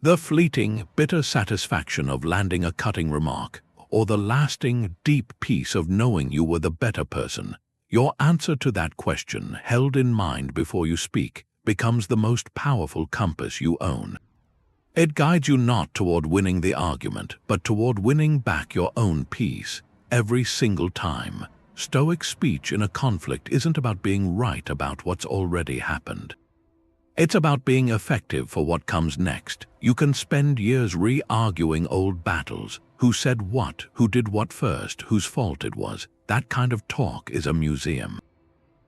The fleeting, bitter satisfaction of landing a cutting remark, or the lasting, deep peace of knowing you were the better person? Your answer to that question, held in mind before you speak, becomes the most powerful compass you own. It guides you not toward winning the argument, but toward winning back your own peace, every single time. Stoic speech in a conflict isn't about being right about what's already happened. It's about being effective for what comes next. You can spend years re-arguing old battles. Who said what? Who did what first? Whose fault it was? That kind of talk is a museum.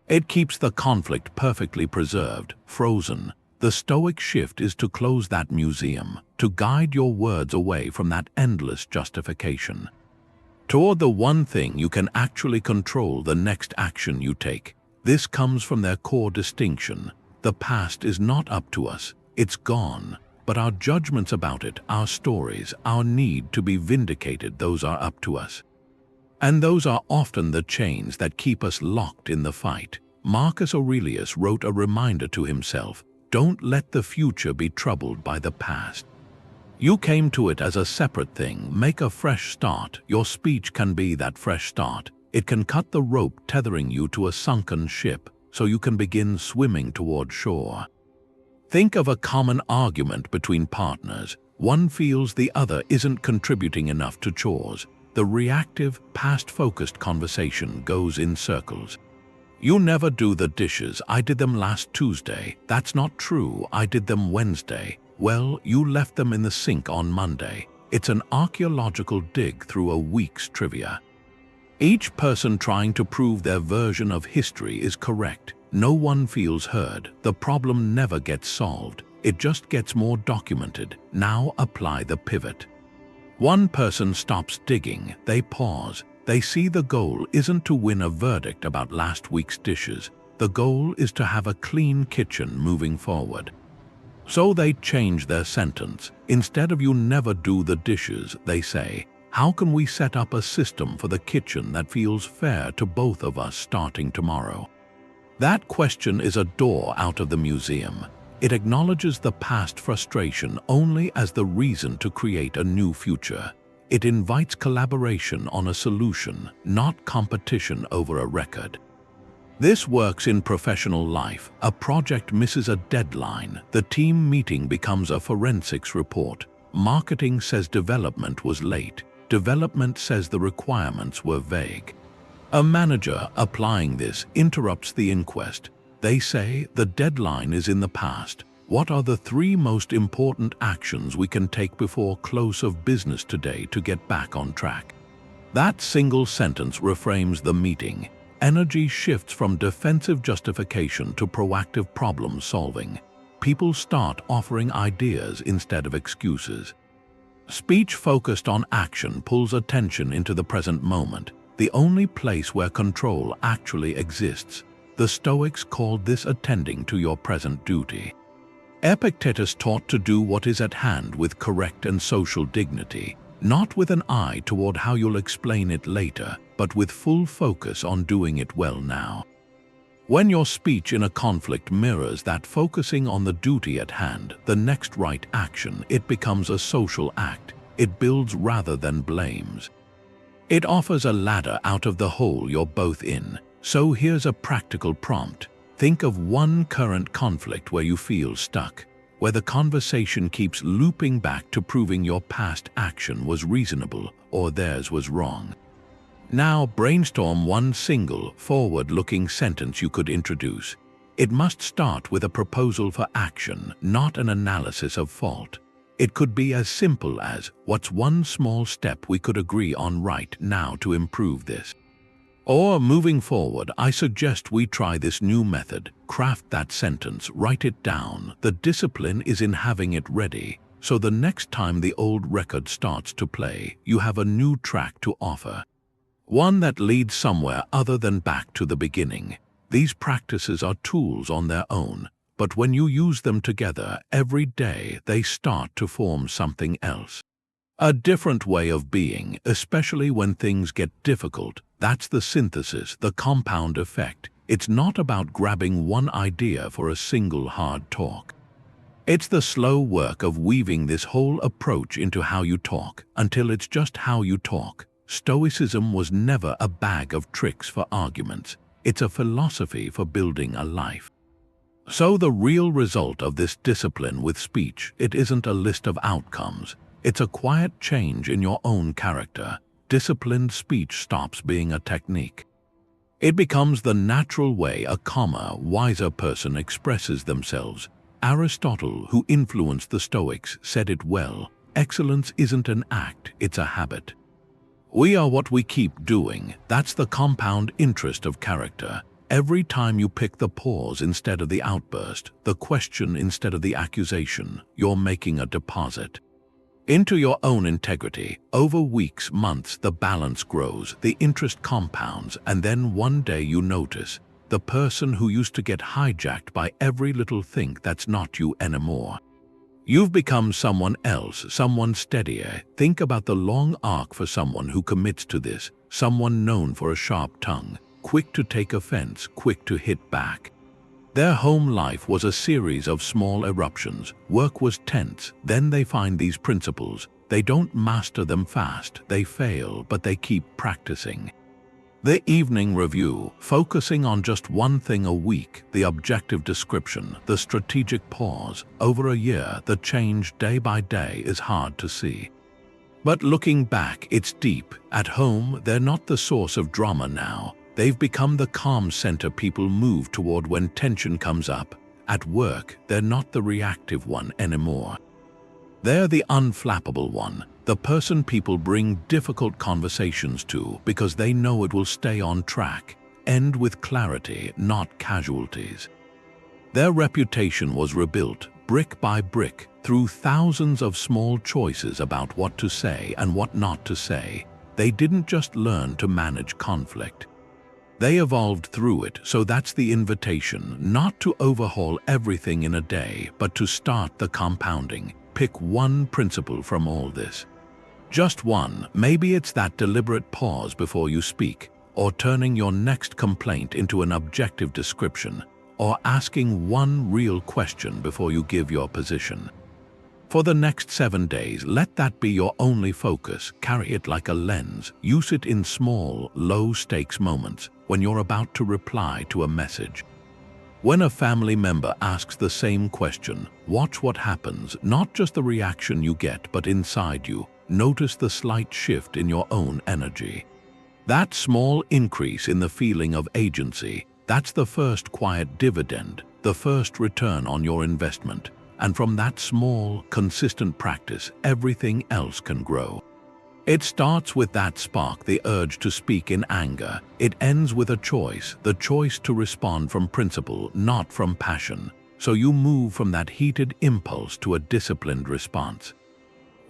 It keeps the conflict perfectly preserved, frozen. The Stoic shift is to close that museum, to guide your words away from that endless justification, toward the one thing you can actually control, the next action you take. This comes from their core distinction. The past is not up to us, it's gone, but our judgments about it, our stories, our need to be vindicated, those are up to us. And those are often the chains that keep us locked in the fight. Marcus Aurelius wrote a reminder to himself, don't let the future be troubled by the past. You came to it as a separate thing. Make a fresh start. Your speech can be that fresh start. It can cut the rope tethering you to a sunken ship, so you can begin swimming toward shore. Think of a common argument between partners. One feels the other isn't contributing enough to chores. The reactive, past-focused conversation goes in circles. You never do the dishes. I did them last Tuesday. That's not true. I did them Wednesday. Well, you left them in the sink on Monday. It's an archaeological dig through a week's trivia. Each person trying to prove their version of history is correct. No one feels heard. The problem never gets solved. It just gets more documented. Now apply the pivot. One person stops digging. They pause. They see the goal isn't to win a verdict about last week's dishes. The goal is to have a clean kitchen moving forward. So they change their sentence. Instead of "you never do the dishes," they say, "How can we set up a system for the kitchen that feels fair to both of us starting tomorrow?" That question is a door out of the museum. It acknowledges the past frustration only as the reason to create a new future. It invites collaboration on a solution, not competition over a record. This works in professional life. A project misses a deadline. The team meeting becomes a forensics report. Marketing says development was late. Development says the requirements were vague. A manager applying this interrupts the inquest. They say the deadline is in the past. What are the 3 most important actions we can take before close of business today to get back on track? That single sentence reframes the meeting. Energy shifts from defensive justification to proactive problem solving. People start offering ideas instead of excuses. Speech focused on action pulls attention into the present moment, the only place where control actually exists. The Stoics called this attending to your present duty. Epictetus taught to do what is at hand with correct and social dignity, not with an eye toward how you'll explain it later, but with full focus on doing it well now. When your speech in a conflict mirrors that, focusing on the duty at hand, the next right action, it becomes a social act. It builds rather than blames. It offers a ladder out of the hole you're both in. So here's a practical prompt. Think of one current conflict where you feel stuck, where the conversation keeps looping back to proving your past action was reasonable or theirs was wrong. Now brainstorm one single, forward-looking sentence you could introduce. It must start with a proposal for action, not an analysis of fault. It could be as simple as, what's one small step we could agree on right now to improve this? Or, moving forward, I suggest we try this new method. Craft that sentence, write it down. The discipline is in having it ready, so the next time the old record starts to play, you have a new track to offer. One that leads somewhere other than back to the beginning. These practices are tools on their own, but when you use them together every day, they start to form something else. A different way of being, especially when things get difficult. That's the synthesis, the compound effect. It's not about grabbing one idea for a single hard talk. It's the slow work of weaving this whole approach into how you talk, until it's just how you talk. Stoicism was never a bag of tricks for arguments. It's a philosophy for building a life. So the real result of this discipline with speech, it isn't a list of outcomes. It's a quiet change in your own character. Disciplined speech stops being a technique. It becomes the natural way a calmer, wiser person expresses themselves. Aristotle, who influenced the Stoics, said it well. Excellence isn't an act, it's a habit. We are what we keep doing. That's the compound interest of character. Every time you pick the pause instead of the outburst, the question instead of the accusation, you're making a deposit into your own integrity. Over weeks, months, the balance grows, the interest compounds, and then one day you notice, the person who used to get hijacked by every little thing, that's not you anymore. You've become someone else, someone steadier. Think about the long arc for someone who commits to this, someone known for a sharp tongue, quick to take offense, quick to hit back. Their home life was a series of small eruptions. Work was tense. Then they find these principles. They don't master them fast. They fail, but they keep practicing. The evening review, focusing on just one thing a week, the objective description, the strategic pause. Over a year, the change day by day is hard to see. But looking back, it's deep. At home, they're not the source of drama now. They've become the calm center people move toward when tension comes up. At work, they're not the reactive one anymore. They're the unflappable one, the person people bring difficult conversations to because they know it will stay on track, end with clarity, not casualties. Their reputation was rebuilt, brick by brick, through thousands of small choices about what to say and what not to say. They didn't just learn to manage conflict. They evolved through it, so that's the invitation, not to overhaul everything in a day, but to start the compounding. Pick one principle from all this. Just one. Maybe it's that deliberate pause before you speak, or turning your next complaint into an objective description, or asking one real question before you give your position. For the next 7 days, let that be your only focus. Carry it like a lens. Use it in small, low-stakes moments when you're about to reply to a message. When a family member asks the same question, watch what happens, not just the reaction you get, but inside you. Notice the slight shift in your own energy. That small increase in the feeling of agency, That's the first quiet dividend, the first return on your investment. And from that small, consistent practice, everything else can grow. It starts with that spark, the urge to speak in anger. It ends with a choice, the choice to respond from principle, not from passion. So you move from that heated impulse to a disciplined response.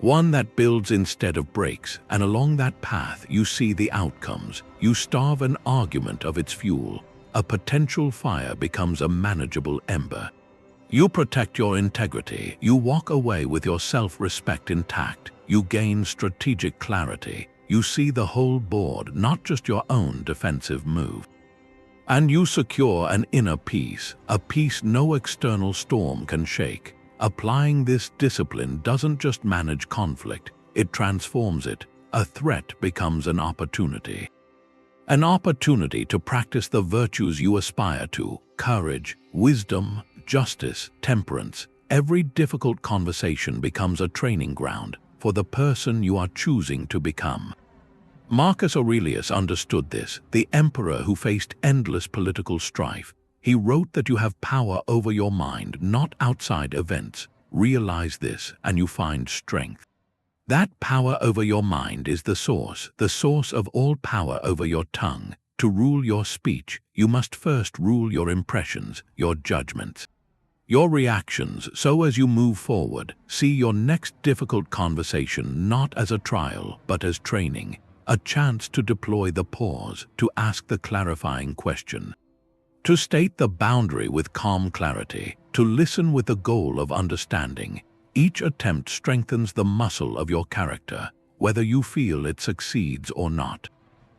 One that builds instead of breaks, and along that path you see the outcomes. You starve an argument of its fuel. A potential fire becomes a manageable ember. You protect your integrity. You walk away with your self-respect intact. You gain strategic clarity. You see the whole board, not just your own defensive move. And you secure an inner peace, a peace no external storm can shake. Applying this discipline doesn't just manage conflict, it transforms it. A threat becomes an opportunity. An opportunity to practice the virtues you aspire to: courage, wisdom, justice, temperance. Every difficult conversation becomes a training ground for the person you are choosing to become. Marcus Aurelius understood this, the emperor who faced endless political strife. He wrote that you have power over your mind, not outside events. Realize this, and you find strength. That power over your mind is the source of all power over your tongue. To rule your speech, you must first rule your impressions, your judgments, your reactions. So as you move forward, see your next difficult conversation not as a trial, but as training, a chance to deploy the pause, to ask the clarifying question, to state the boundary with calm clarity, to listen with the goal of understanding. Each attempt strengthens the muscle of your character, whether you feel it succeeds or not.